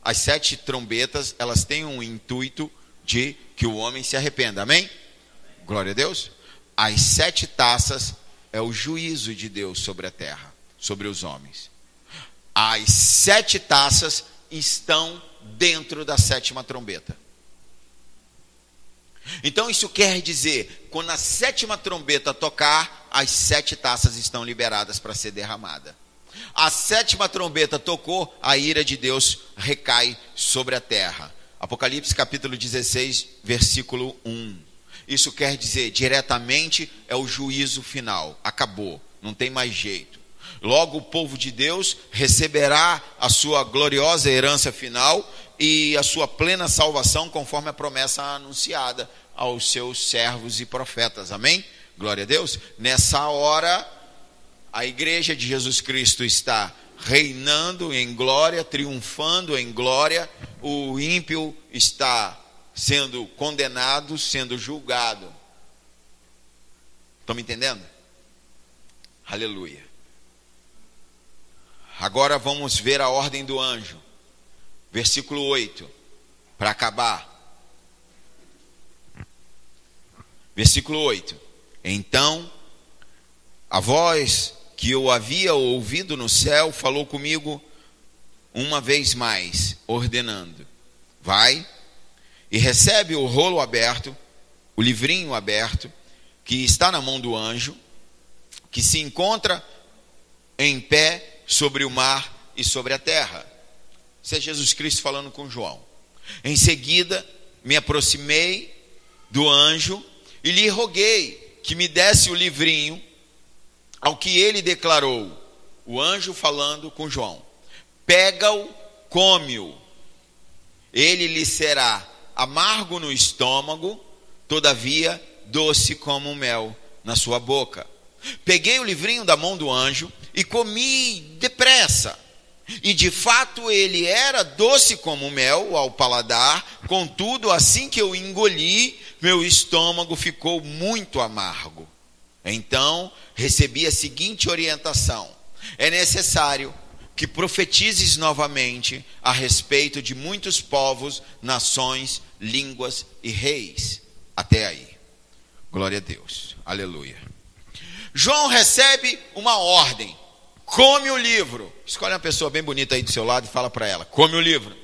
as 7 trombetas, elas têm um intuito de que o homem se arrependa, amém? Glória a Deus. As 7 taças é o juízo de Deus sobre a terra, sobre os homens. As 7 taças estão dentro da 7ª trombeta. Então isso quer dizer, quando a 7ª trombeta tocar, as 7 taças estão liberadas para ser derramada. A 7ª trombeta tocou, a ira de Deus recai sobre a terra. Apocalipse capítulo 16, versículo 1. Isso quer dizer, diretamente é o juízo final. Acabou, não tem mais jeito. Logo o povo de Deus receberá a sua gloriosa herança final e a sua plena salvação, conforme a promessa anunciada aos seus servos e profetas. Amém? Glória a Deus. Nessa hora, a igreja de Jesus Cristo está reinando em glória, triunfando em glória. O ímpio está sendo condenado, sendo julgado. Estão me entendendo? Aleluia. Agora vamos ver a ordem do anjo. Versículo 8, para acabar. Versículo 8. Então, a voz que eu havia ouvido no céu falou comigo uma vez mais, ordenando: vai e recebe o rolo aberto, o livrinho aberto, que está na mão do anjo, que se encontra em pé sobre o mar e sobre a terra. Isso é Jesus Cristo falando com João. Em seguida, me aproximei do anjo e lhe roguei que me desse o livrinho, ao que ele declarou, o anjo falando com João: pega-o, come-o, ele lhe será amargo no estômago, todavia doce como mel na sua boca. Peguei o livrinho da mão do anjo e comi depressa. E de fato ele era doce como mel ao paladar, contudo, assim que eu engoli, meu estômago ficou muito amargo. Então recebi a seguinte orientação: é necessário que profetizes novamente a respeito de muitos povos, nações, línguas e reis. Até aí. Glória a Deus. Aleluia. João recebe uma ordem: come o livro. Escolhe uma pessoa bem bonita aí do seu lado e fala para ela: come o livro.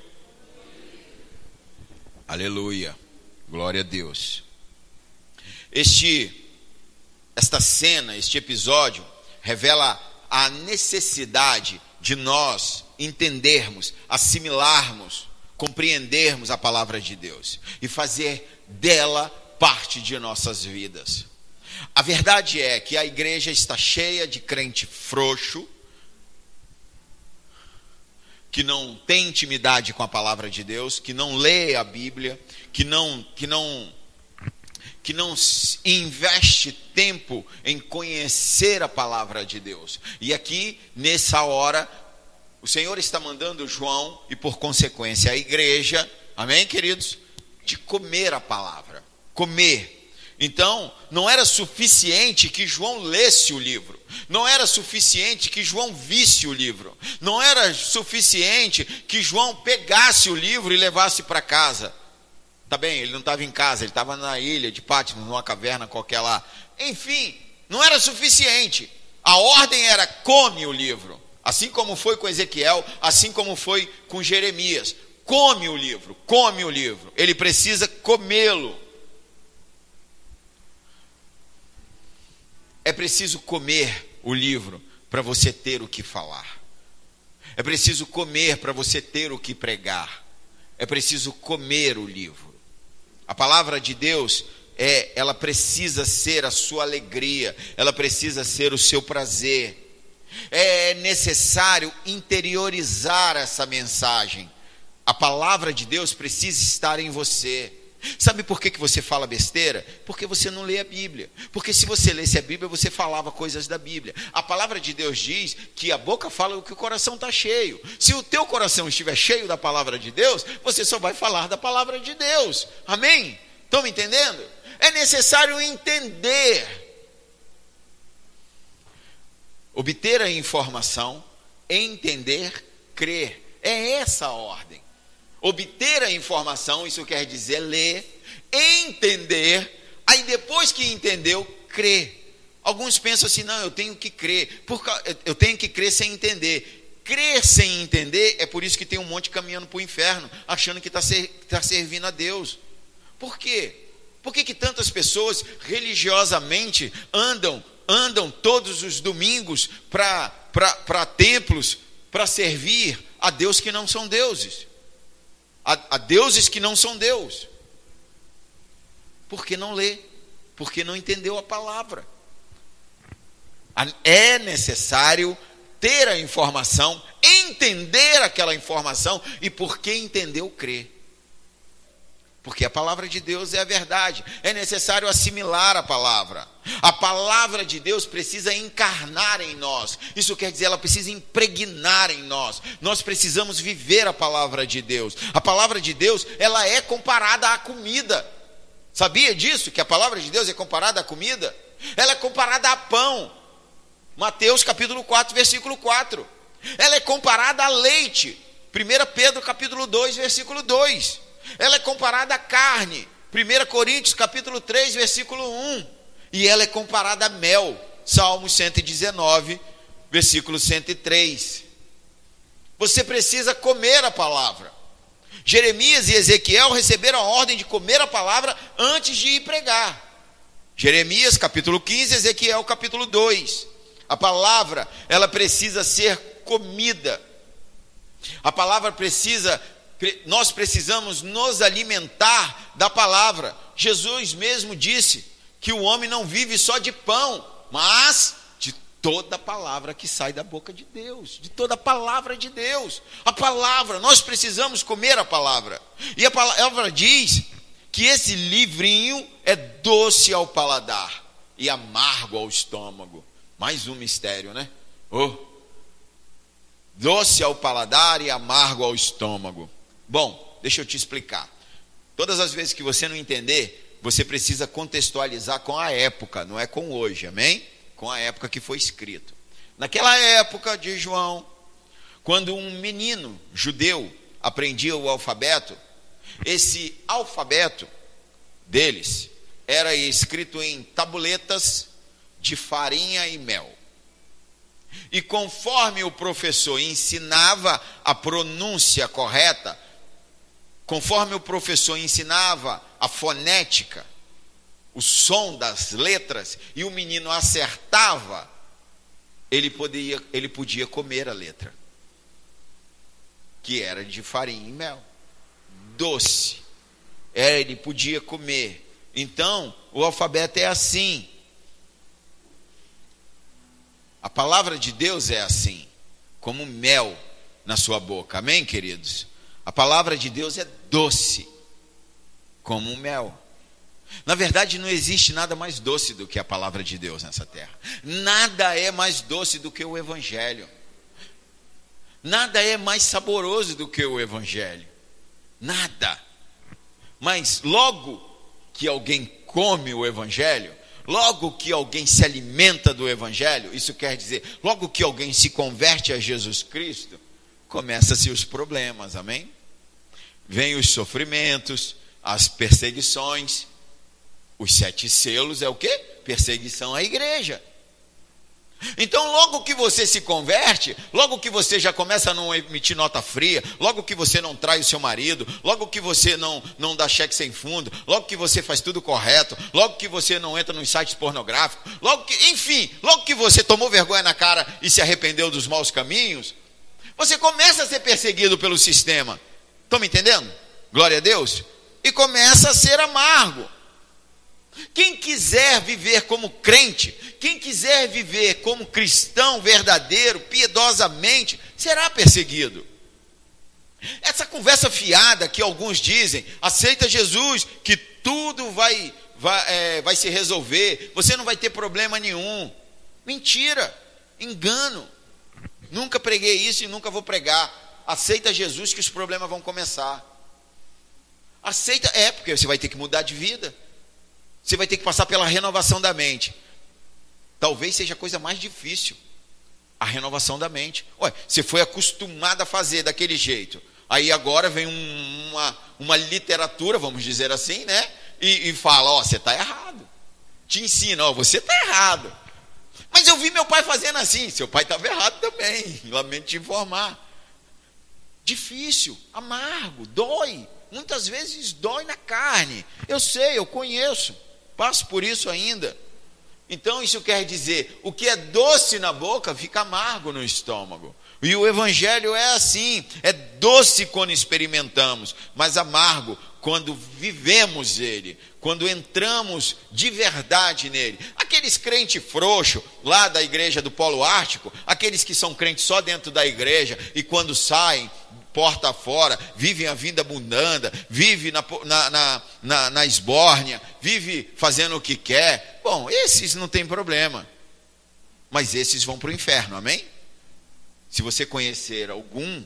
Aleluia. Glória a Deus. Esta cena, este episódio, revela a necessidade de nós entendermos, assimilarmos, compreendermos a palavra de Deus e fazer dela parte de nossas vidas. A verdade é que a igreja está cheia de crente frouxo, que não tem intimidade com a palavra de Deus, que não lê a Bíblia, que não investe tempo em conhecer a palavra de Deus. E aqui, nessa hora, o Senhor está mandando João e, por consequência, a igreja, amém, queridos, de comer a palavra. Comer. Então, não era suficiente que João lesse o livro. Não era suficiente que João visse o livro. Não era suficiente que João pegasse o livro e levasse para casa. Tá bem, ele não estava em casa, ele estava na ilha de Patmos, numa caverna qualquer lá. Enfim, não era suficiente. A ordem era: come o livro. Assim como foi com Ezequiel, assim como foi com Jeremias. Come o livro, come o livro. Ele precisa comê-lo. É preciso comer o livro para você ter o que falar. É preciso comer para você ter o que pregar. É preciso comer o livro. A palavra de Deus, ela precisa ser a sua alegria, ela precisa ser o seu prazer. É necessário interiorizar essa mensagem. A palavra de Deus precisa estar em você. Sabe por que você fala besteira? Porque você não lê a Bíblia. Porque se você lesse a Bíblia, você falava coisas da Bíblia. A palavra de Deus diz que a boca fala o que o coração está cheio. Se o teu coração estiver cheio da palavra de Deus, você só vai falar da palavra de Deus. Amém? Estão me entendendo? É necessário entender. Obter a informação, entender, crer. É essa a ordem. Obter a informação, isso quer dizer ler, entender, aí depois que entendeu, crer. Alguns pensam assim, não, eu tenho que crer, eu tenho que crer sem entender. Crer sem entender, é por isso que tem um monte caminhando para o inferno, achando que está servindo a Deus. Por quê? Por que tantas pessoas religiosamente andam todos os domingos para templos, para servir a Deus que não são deuses? A deuses que não são Deus. Porque não lê, porque não entendeu a palavra. É necessário ter a informação, entender aquela informação, e porque entendeu, crer. Porque a palavra de Deus é a verdade. É necessário assimilar a palavra. A palavra de Deus precisa encarnar em nós. Isso quer dizer, ela precisa impregnar em nós. Nós precisamos viver a palavra de Deus. A palavra de Deus, ela é comparada à comida. Sabia disso? Que a palavra de Deus é comparada à comida? Ela é comparada a pão. Mateus capítulo 4, versículo 4. Ela é comparada a leite. 1 Pedro capítulo 2, versículo 2. Ela é comparada à carne, 1 Coríntios capítulo 3, versículo 1. E ela é comparada a mel, Salmos 119, versículo 103. Você precisa comer a palavra. Jeremias e Ezequiel receberam a ordem de comer a palavra antes de ir pregar. Jeremias capítulo 15, Ezequiel capítulo 2. A palavra, ela precisa ser comida. A palavra nós precisamos nos alimentar da palavra. Jesus mesmo disse que o homem não vive só de pão, mas de toda palavra que sai da boca de Deus, de toda a palavra de Deus. A palavra, nós precisamos comer a palavra. E a palavra diz que esse livrinho é doce ao paladar e amargo ao estômago. Mais um mistério, né? Doce ao paladar e amargo ao estômago. Bom, deixa eu te explicar. Todas as vezes que você não entender, você precisa contextualizar com a época, não é com hoje, amém? Com a época que foi escrito. Naquela época de João, quando um menino judeu aprendia o alfabeto, esse alfabeto deles era escrito em tabuletas de farinha e mel. E conforme o professor ensinava a pronúncia correta, conforme o professor ensinava a fonética, o som das letras, e o menino acertava, ele podia comer a letra, que era de farinha e mel, doce, ele podia comer. Então, o alfabeto é assim. A palavra de Deus é assim, como mel na sua boca, amém, queridos? A palavra de Deus é doce, como mel. Na verdade, não existe nada mais doce do que a palavra de Deus nessa terra. Nada é mais doce do que o Evangelho. Nada é mais saboroso do que o Evangelho. Nada. Mas logo que alguém come o Evangelho, logo que alguém se alimenta do Evangelho, isso quer dizer, logo que alguém se converte a Jesus Cristo, começam-se os problemas, amém? Vêm os sofrimentos, as perseguições. Os 7 selos é o quê? Perseguição à igreja. Então, logo que você se converte, logo que você já começa a não emitir nota fria, logo que você não trai o seu marido, logo que você não dá cheque sem fundo, logo que você faz tudo correto, logo que você não entra nos sites pornográficos, logo que você tomou vergonha na cara e se arrependeu dos maus caminhos, você começa a ser perseguido pelo sistema. Estão me entendendo? Glória a Deus. E começa a ser amargo. Quem quiser viver como crente, quem quiser viver como cristão verdadeiro, piedosamente, será perseguido. Essa conversa fiada que alguns dizem, aceita Jesus, que tudo vai se resolver, você não vai ter problema nenhum. Mentira, engano. Nunca preguei isso e nunca vou pregar. Aceita Jesus que os problemas vão começar. Aceita, porque você vai ter que mudar de vida. Você vai ter que passar pela renovação da mente. Talvez seja a coisa mais difícil, a renovação da mente. Olha, você foi acostumado a fazer daquele jeito. Aí agora vem uma literatura, vamos dizer assim, né? E fala, você está errado. Te ensina, você está errado. Mas eu vi meu pai fazendo assim. Seu pai estava errado também. Lamento te informar. Difícil, amargo, dói. Muitas vezes dói na carne. Eu sei, eu conheço. Passo por isso ainda. Então isso quer dizer, o que é doce na boca fica amargo no estômago. E o evangelho é assim, é doce quando experimentamos, mas amargo quando vivemos ele, quando entramos de verdade nele. Aqueles crentes frouxos lá da igreja do Polo Ártico, aqueles que são crentes só dentro da igreja e quando saem porta fora, vivem a vida abundante, vive na esbórnia, vive fazendo o que quer. Bom, esses não tem problema, mas esses vão para o inferno, amém? Se você conhecer algum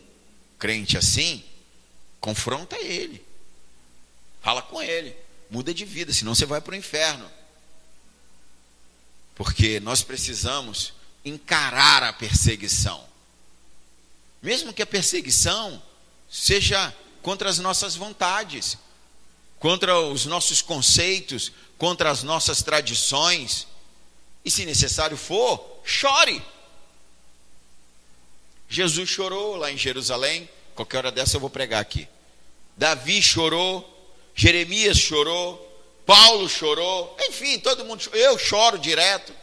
crente assim, confronta ele, fala com ele, muda de vida, senão você vai para o inferno. Porque nós precisamos encarar a perseguição. Mesmo que a perseguição seja contra as nossas vontades, contra os nossos conceitos, contra as nossas tradições, e se necessário for, chore. Jesus chorou lá em Jerusalém, qualquer hora dessa eu vou pregar aqui. Davi chorou, Jeremias chorou, Paulo chorou, enfim, todo mundo chorou. Eu choro direto.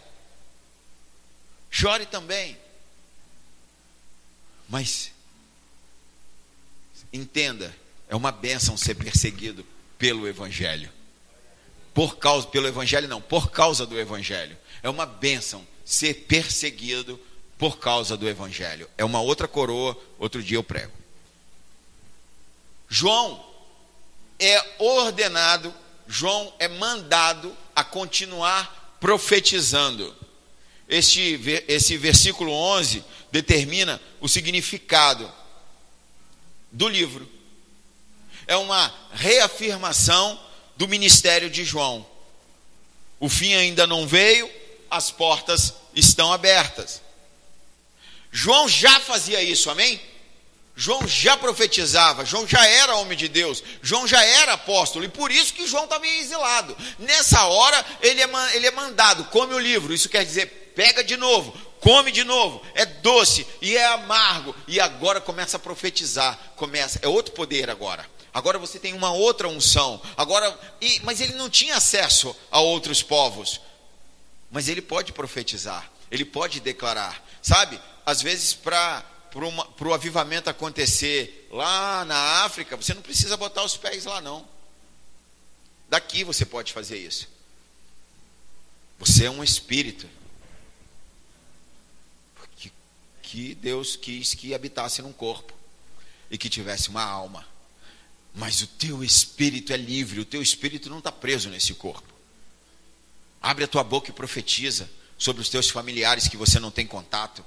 Chore também. Mas entenda, é uma bênção ser perseguido pelo evangelho. Por causa do evangelho. É uma bênção ser perseguido por causa do evangelho. É uma outra coroa, outro dia eu prego. João é mandado a continuar profetizando. Esse versículo 11 determina o significado do livro. É uma reafirmação do ministério de João. O fim ainda não veio, as portas estão abertas. João já fazia isso, amém? João já profetizava, João já era homem de Deus, João já era apóstolo, e por isso que João estava exilado. Nessa hora, ele é mandado, come o livro, isso quer dizer, pega de novo, come de novo, é doce e é amargo, e agora começa a profetizar, é outro poder agora. Agora você tem uma outra unção, mas ele não tinha acesso a outros povos, mas ele pode profetizar, ele pode declarar, sabe? Às vezes para o avivamento acontecer lá na África, você não precisa botar os pés lá não, daqui você pode fazer isso. Você é um espírito que Deus quis que habitasse num corpo e que tivesse uma alma, mas o teu espírito é livre, o teu espírito não está preso nesse corpo. Abre a tua boca e profetiza sobre os teus familiares que você não tem contato.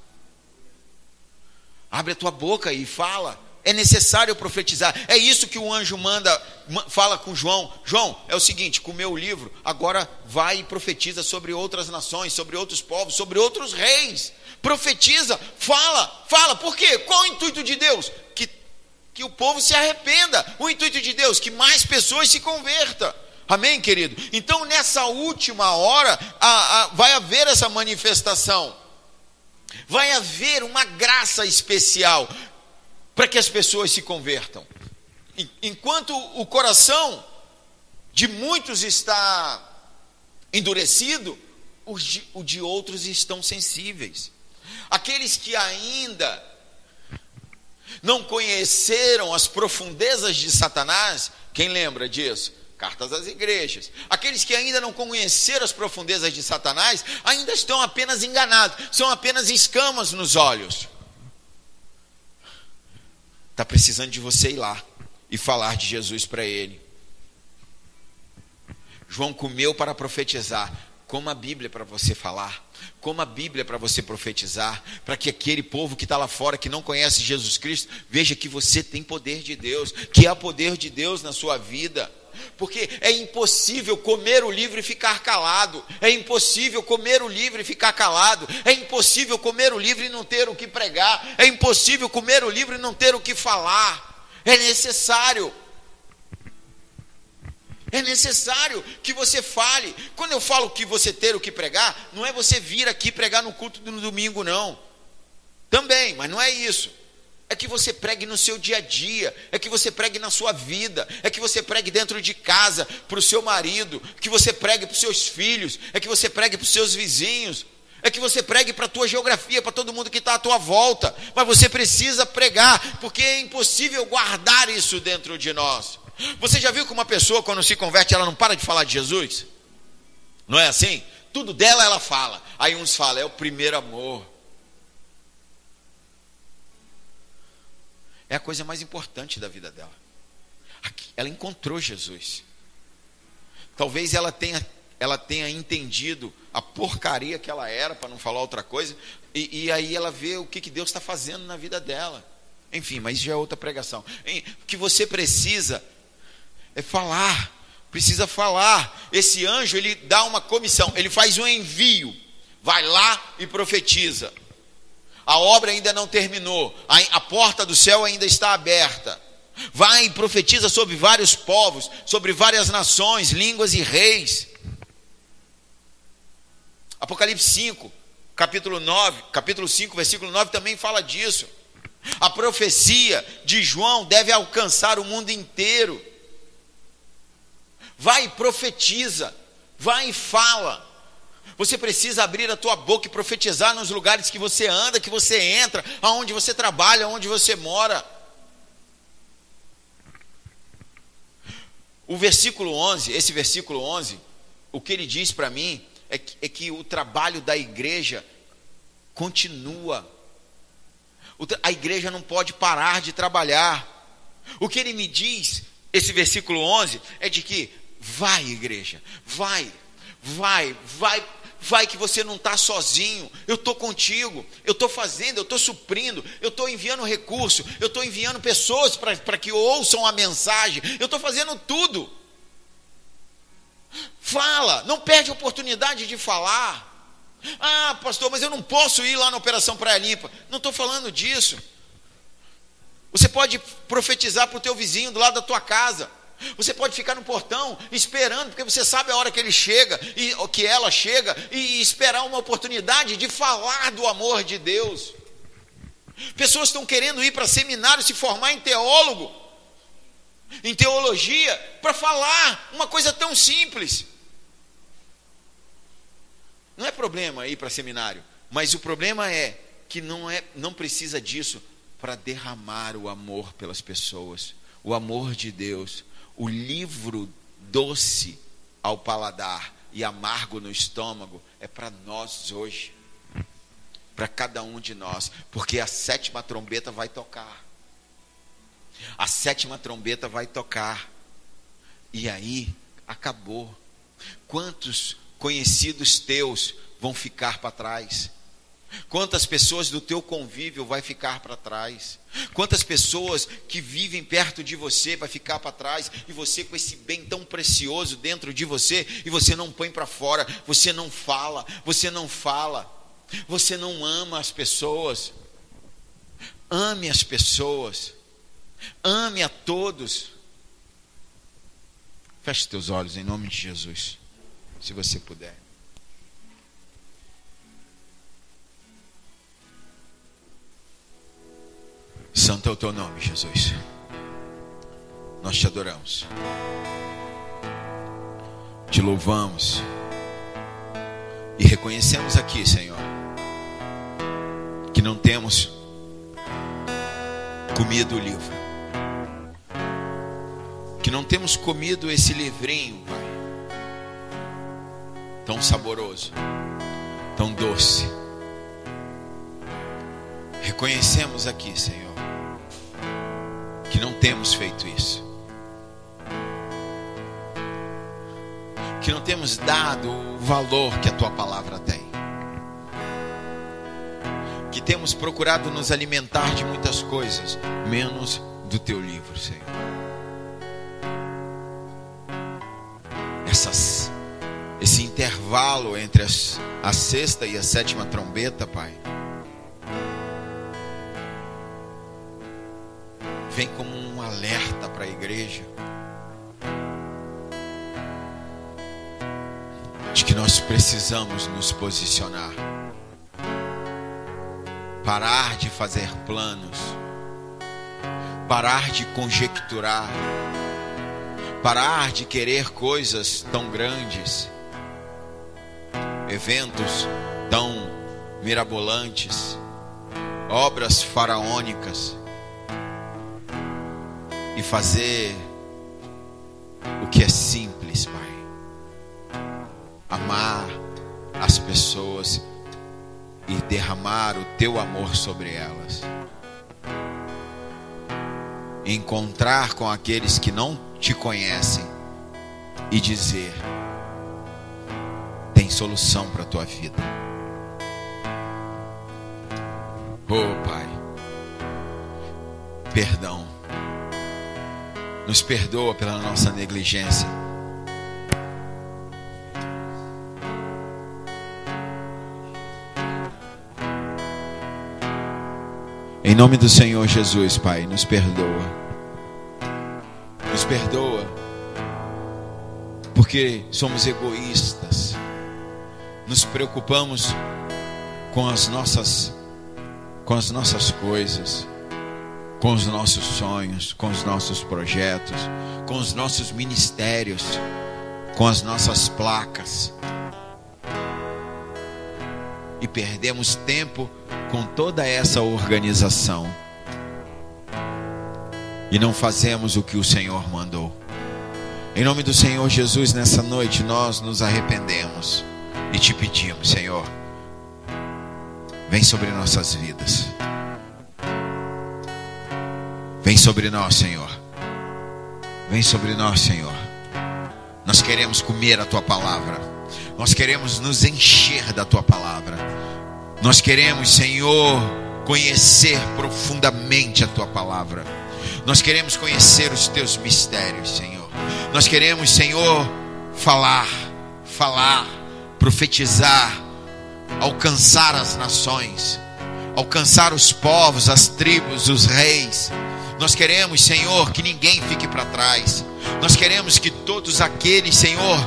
Abre a tua boca e fala. É necessário profetizar. É isso que o anjo fala com João. João, é o seguinte, com o meu livro, agora vai e profetiza sobre outras nações, sobre outros povos, sobre outros reis. Profetiza, fala. Por quê? Qual o intuito de Deus? Que o povo se arrependa. O intuito de Deus, que mais pessoas se convertam. Amém, querido? Então, nessa última hora, vai haver essa manifestação. Vai haver uma graça especial para que as pessoas se convertam. Enquanto o coração de muitos está endurecido, o de outros estão sensíveis. Aqueles que ainda não conheceram as profundezas de Satanás, quem lembra disso? Cartas às igrejas. Aqueles que ainda não conheceram as profundezas de Satanás, ainda estão apenas enganados, são apenas escamas nos olhos. está precisando de você ir lá e falar de Jesus para ele. João comeu para profetizar. Coma a Bíblia para você falar. Coma a Bíblia para você profetizar. Para que aquele povo que está lá fora, que não conhece Jesus Cristo, veja que você tem poder de Deus, que há poder de Deus na sua vida. Porque é impossível comer o livro e ficar calado. É impossível comer o livro e ficar calado. É impossível comer o livro e não ter o que pregar. É impossível comer o livro e não ter o que falar. É necessário. É necessário que você fale. Quando eu falo que você ter o que pregar, não é você vir aqui pregar no culto do domingo, não. Também, mas não é isso. É que você pregue no seu dia a dia, é que você pregue na sua vida, é que você pregue dentro de casa, para o seu marido, que você pregue para os seus filhos, é que você pregue para os seus vizinhos, é que você pregue para a tua geografia, para todo mundo que está à tua volta. Mas você precisa pregar, porque é impossível guardar isso dentro de nós. Você já viu que uma pessoa, quando se converte, ela não para de falar de Jesus? Não é assim? Tudo dela ela fala. Aí uns falam, é o primeiro amor. É a coisa mais importante da vida dela. Ela encontrou Jesus. Talvez ela tenha entendido a porcaria que ela era, para não falar outra coisa, e aí ela vê o que Deus está fazendo na vida dela. Enfim, mas já é outra pregação. O que você precisa é falar. Precisa falar. Esse anjo, ele dá uma comissão, ele faz um envio. Vai lá e profetiza. A obra ainda não terminou, a porta do céu ainda está aberta. Vai e profetiza sobre vários povos, sobre várias nações, línguas e reis. Apocalipse 5, capítulo 5, versículo 9 também fala disso. A profecia de João deve alcançar o mundo inteiro. Vai e profetiza, vai e fala. Você precisa abrir a tua boca e profetizar nos lugares que você anda, que você entra, aonde você trabalha, aonde você mora. O versículo 11, esse versículo 11, o que ele diz para mim é que o trabalho da igreja continua. A igreja não pode parar de trabalhar. O que ele me diz, esse versículo 11, é de que vai, igreja, vai que você não está sozinho. Eu estou contigo, eu estou fazendo, eu estou suprindo, eu estou enviando recurso, eu estou enviando pessoas para que ouçam a mensagem, eu estou fazendo tudo. Fala, não perde a oportunidade de falar. Ah, pastor, mas eu não posso ir lá na Operação Praia Limpa. Não estou falando disso. Você pode profetizar para o teu vizinho do lado da tua casa. Você pode ficar no portão esperando, porque você sabe a hora que ele chega, e que ela chega, e esperar uma oportunidade de falar do amor de Deus. Pessoas estão querendo ir para seminário, se formar em teólogo, em teologia, para falar uma coisa tão simples. Não é problema ir para seminário, mas o problema é que não precisa disso para derramar o amor pelas pessoas, o amor de Deus. O livro doce ao paladar e amargo no estômago é para nós hoje, para cada um de nós, porque a 7ª trombeta vai tocar. A 7ª trombeta vai tocar. E aí, acabou. Quantos conhecidos teus vão ficar para trás? Quantas pessoas do teu convívio vai ficar para trás? Quantas pessoas que vivem perto de você vai ficar para trás? E você com esse bem tão precioso dentro de você, e você não põe para fora, você não fala, você não ama as pessoas. Ame as pessoas, ame a todos. Feche teus olhos em nome de Jesus, se você puder. Santo é o teu nome, Jesus. Nós te adoramos, te louvamos e reconhecemos aqui, Senhor, que não temos comido o livro, que não temos comido esse livrinho, Pai, tão saboroso, tão doce. Reconhecemos aqui, Senhor, não temos feito isso, que não temos dado o valor que a tua palavra tem, que temos procurado nos alimentar de muitas coisas, menos do teu livro, Senhor. Esse intervalo entre a sexta e a sétima trombeta, Pai, vem como um alerta para a igreja de que nós precisamos nos posicionar, parar de fazer planos, parar de conjecturar, parar de querer coisas tão grandes, eventos tão mirabolantes, obras faraônicas, e fazer o que é simples, Pai. Amar as pessoas e derramar o teu amor sobre elas. Encontrar com aqueles que não te conhecem e dizer: tem solução para a tua vida. Oh, Pai, perdão. Nos perdoa pela nossa negligência. Em nome do Senhor Jesus, Pai, nos perdoa. Nos perdoa porque somos egoístas. Nos preocupamos com as nossas coisas, com os nossos sonhos, com os nossos projetos, com os nossos ministérios, com as nossas placas. E perdemos tempo com toda essa organização. E não fazemos o que o Senhor mandou. Em nome do Senhor Jesus, nessa noite nós nos arrependemos e te pedimos, Senhor, vem sobre nossas vidas. Vem sobre nós, Senhor. Vem sobre nós, Senhor. Nós queremos comer a tua palavra. Nós queremos nos encher da tua palavra. Nós queremos, Senhor, conhecer profundamente a tua palavra. Nós queremos conhecer os teus mistérios, Senhor. Nós queremos, Senhor, falar, profetizar, alcançar as nações, alcançar os povos, as tribos, os reis. Nós queremos, Senhor, que ninguém fique para trás. Nós queremos que todos aqueles, Senhor,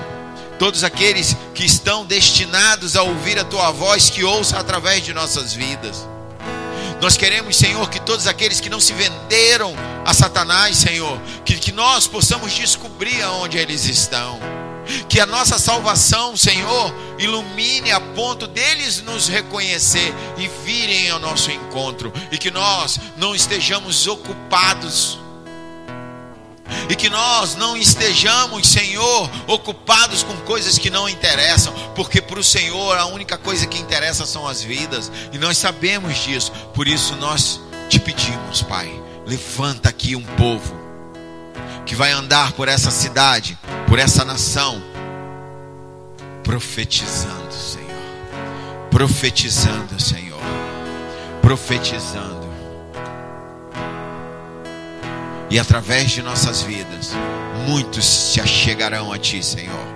todos aqueles que estão destinados a ouvir a tua voz, que ouçam através de nossas vidas. Nós queremos, Senhor, que todos aqueles que não se venderam a Satanás, Senhor, que nós possamos descobrir aonde eles estão. Que a nossa salvação, Senhor, ilumine a ponto deles nos reconhecer e virem ao nosso encontro. E que nós não estejamos ocupados. E que nós não estejamos, Senhor, ocupados com coisas que não interessam. Porque para o Senhor a única coisa que interessa são as vidas. E nós sabemos disso. Por isso nós te pedimos, Pai, levanta aqui um povo que vai andar por essa cidade, por essa nação, profetizando, Senhor. Profetizando, Senhor. Profetizando. E através de nossas vidas, muitos se achegarão a Ti, Senhor.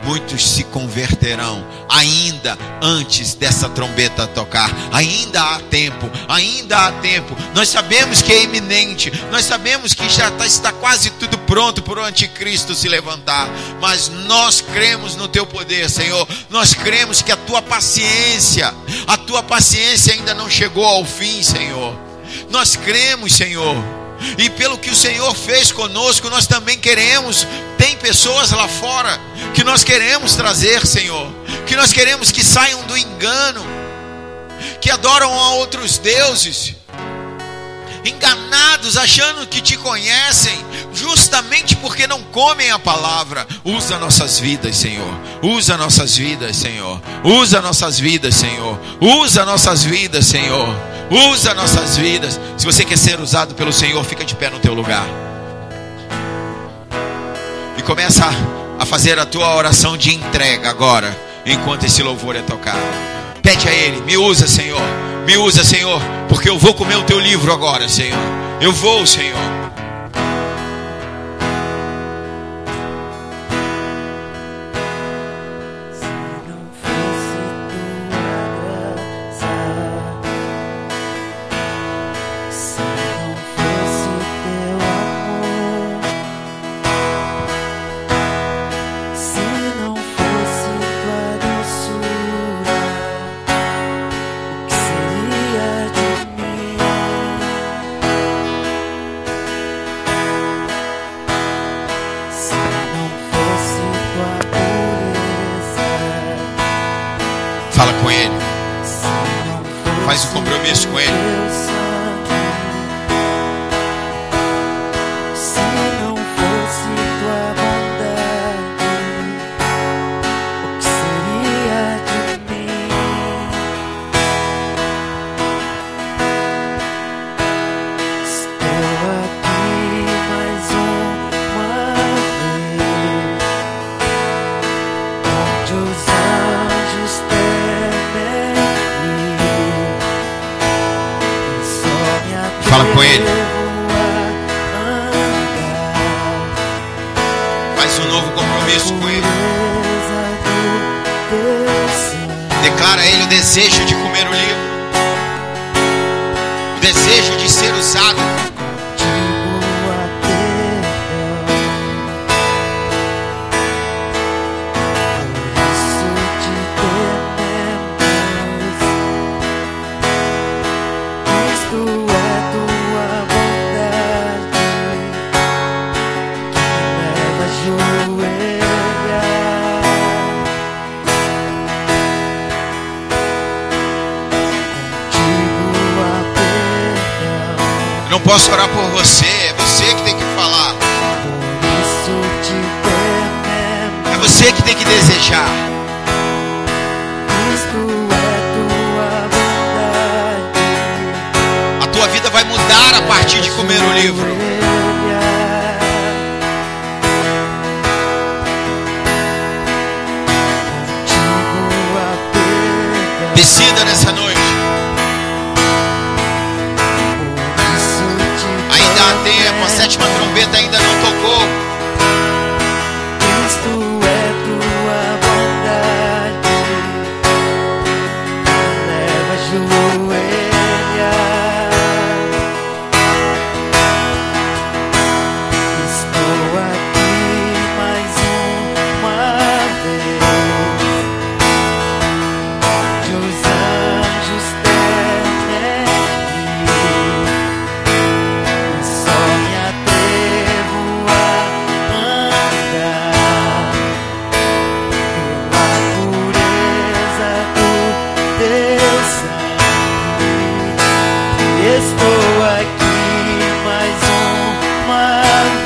Muitos se converterão ainda antes dessa trombeta tocar. Ainda há tempo, ainda há tempo. Nós sabemos que é iminente. Nós sabemos que já está quase tudo pronto para o anticristo se levantar. Mas nós cremos no Teu poder, Senhor. Nós cremos que a Tua paciência ainda não chegou ao fim, Senhor. Nós cremos, Senhor. E pelo que o Senhor fez conosco, nós também queremos. Tem pessoas lá fora que nós queremos trazer, Senhor. Que nós queremos que saiam do engano, que adoram a outros deuses, enganados, achando que Te conhecem, justamente porque não comem a palavra. Usa nossas vidas, Senhor. Usa nossas vidas, Senhor. Usa nossas vidas, Senhor. Usa nossas vidas, Senhor. Usa nossas vidas. Se você quer ser usado pelo Senhor, fica de pé no teu lugar e começa a fazer a tua oração de entrega agora, enquanto esse louvor é tocado. Pede a Ele: me usa, Senhor. Me usa, Senhor, porque eu vou comer o teu livro agora, Senhor. Eu vou, Senhor. Fala com Ele. Faz um compromisso com Ele. Se não fosse tua bondade, o que seria de mim? Estou aqui mais uma vez, onde os anjos fala com Ele. Faz um novo compromisso com Ele. Declara a Ele o desejo de comer o livro, o desejo de ser usado. Não posso orar por você, é você que tem que falar. É você que tem que desejar. A tua vida vai mudar a partir de comer o livro. Decida nessa noite. Ainda há tempo, a sétima trombeta ainda não tocou. Cristo é tua bondade, leva a ajoelhar. Estou aqui mais uma vez, onde os anjos temem e só me atrevo a andar pela pureza do teu sangue. Estou aqui mais uma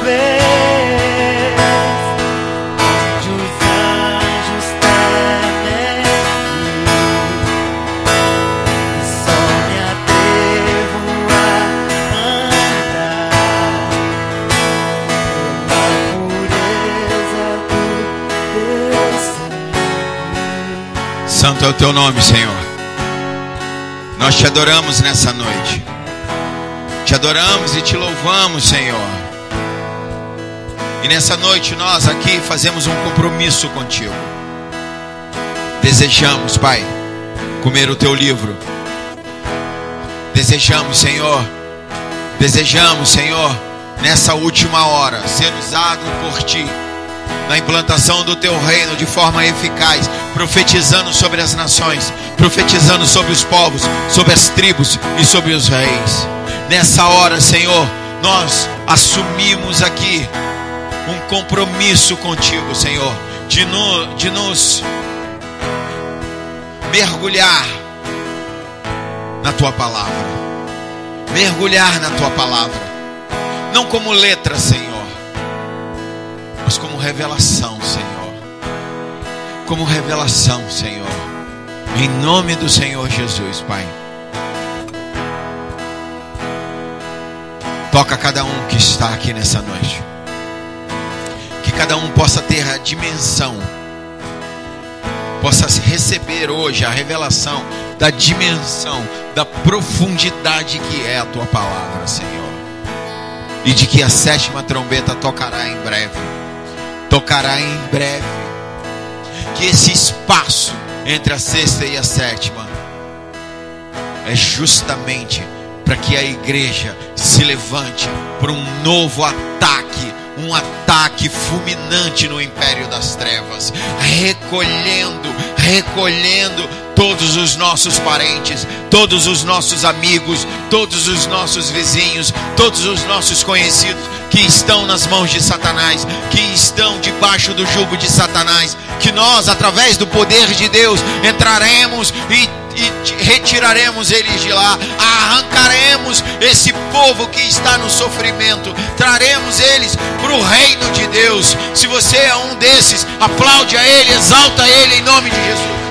vez, onde os anjos temem e só me atrevo a andar pela pureza do teu sangue. Santo é o teu nome, Senhor. Nós te adoramos nessa noite. Te adoramos e te louvamos, Senhor. E nessa noite nós aqui fazemos um compromisso contigo. Desejamos, Pai, comer o teu livro. Desejamos, Senhor, nessa última hora, ser usado por Ti, na implantação do Teu reino de forma eficaz, profetizando sobre as nações, profetizando sobre os povos, sobre as tribos e sobre os reis. Nessa hora, Senhor, nós assumimos aqui um compromisso contigo, Senhor, de nos mergulhar na Tua palavra. Mergulhar na Tua palavra. Não como letra, Senhor, mas como revelação, Senhor. Como revelação, Senhor. Em nome do Senhor Jesus, Pai. Toca cada um que está aqui nessa noite. Que cada um possa ter a dimensão, possa receber hoje a revelação da dimensão, da profundidade que é a tua palavra, Senhor. E de que a 7ª trombeta tocará em breve. Tocará em breve. Que esse espaço entre a 6ª e a 7ª é justamente para que a igreja se levante para um novo ataque, um ataque fulminante no império das trevas, recolhendo todos os nossos parentes, todos os nossos amigos, todos os nossos vizinhos, todos os nossos conhecidos que estão nas mãos de Satanás, que estão debaixo do jugo de Satanás, que nós, através do poder de Deus, entraremos e retiraremos eles de lá, arrancaremos esse povo que está no sofrimento, traremos eles para o reino de Deus. Se você é um desses, aplaude a Ele, exalta a Ele em nome de Jesus.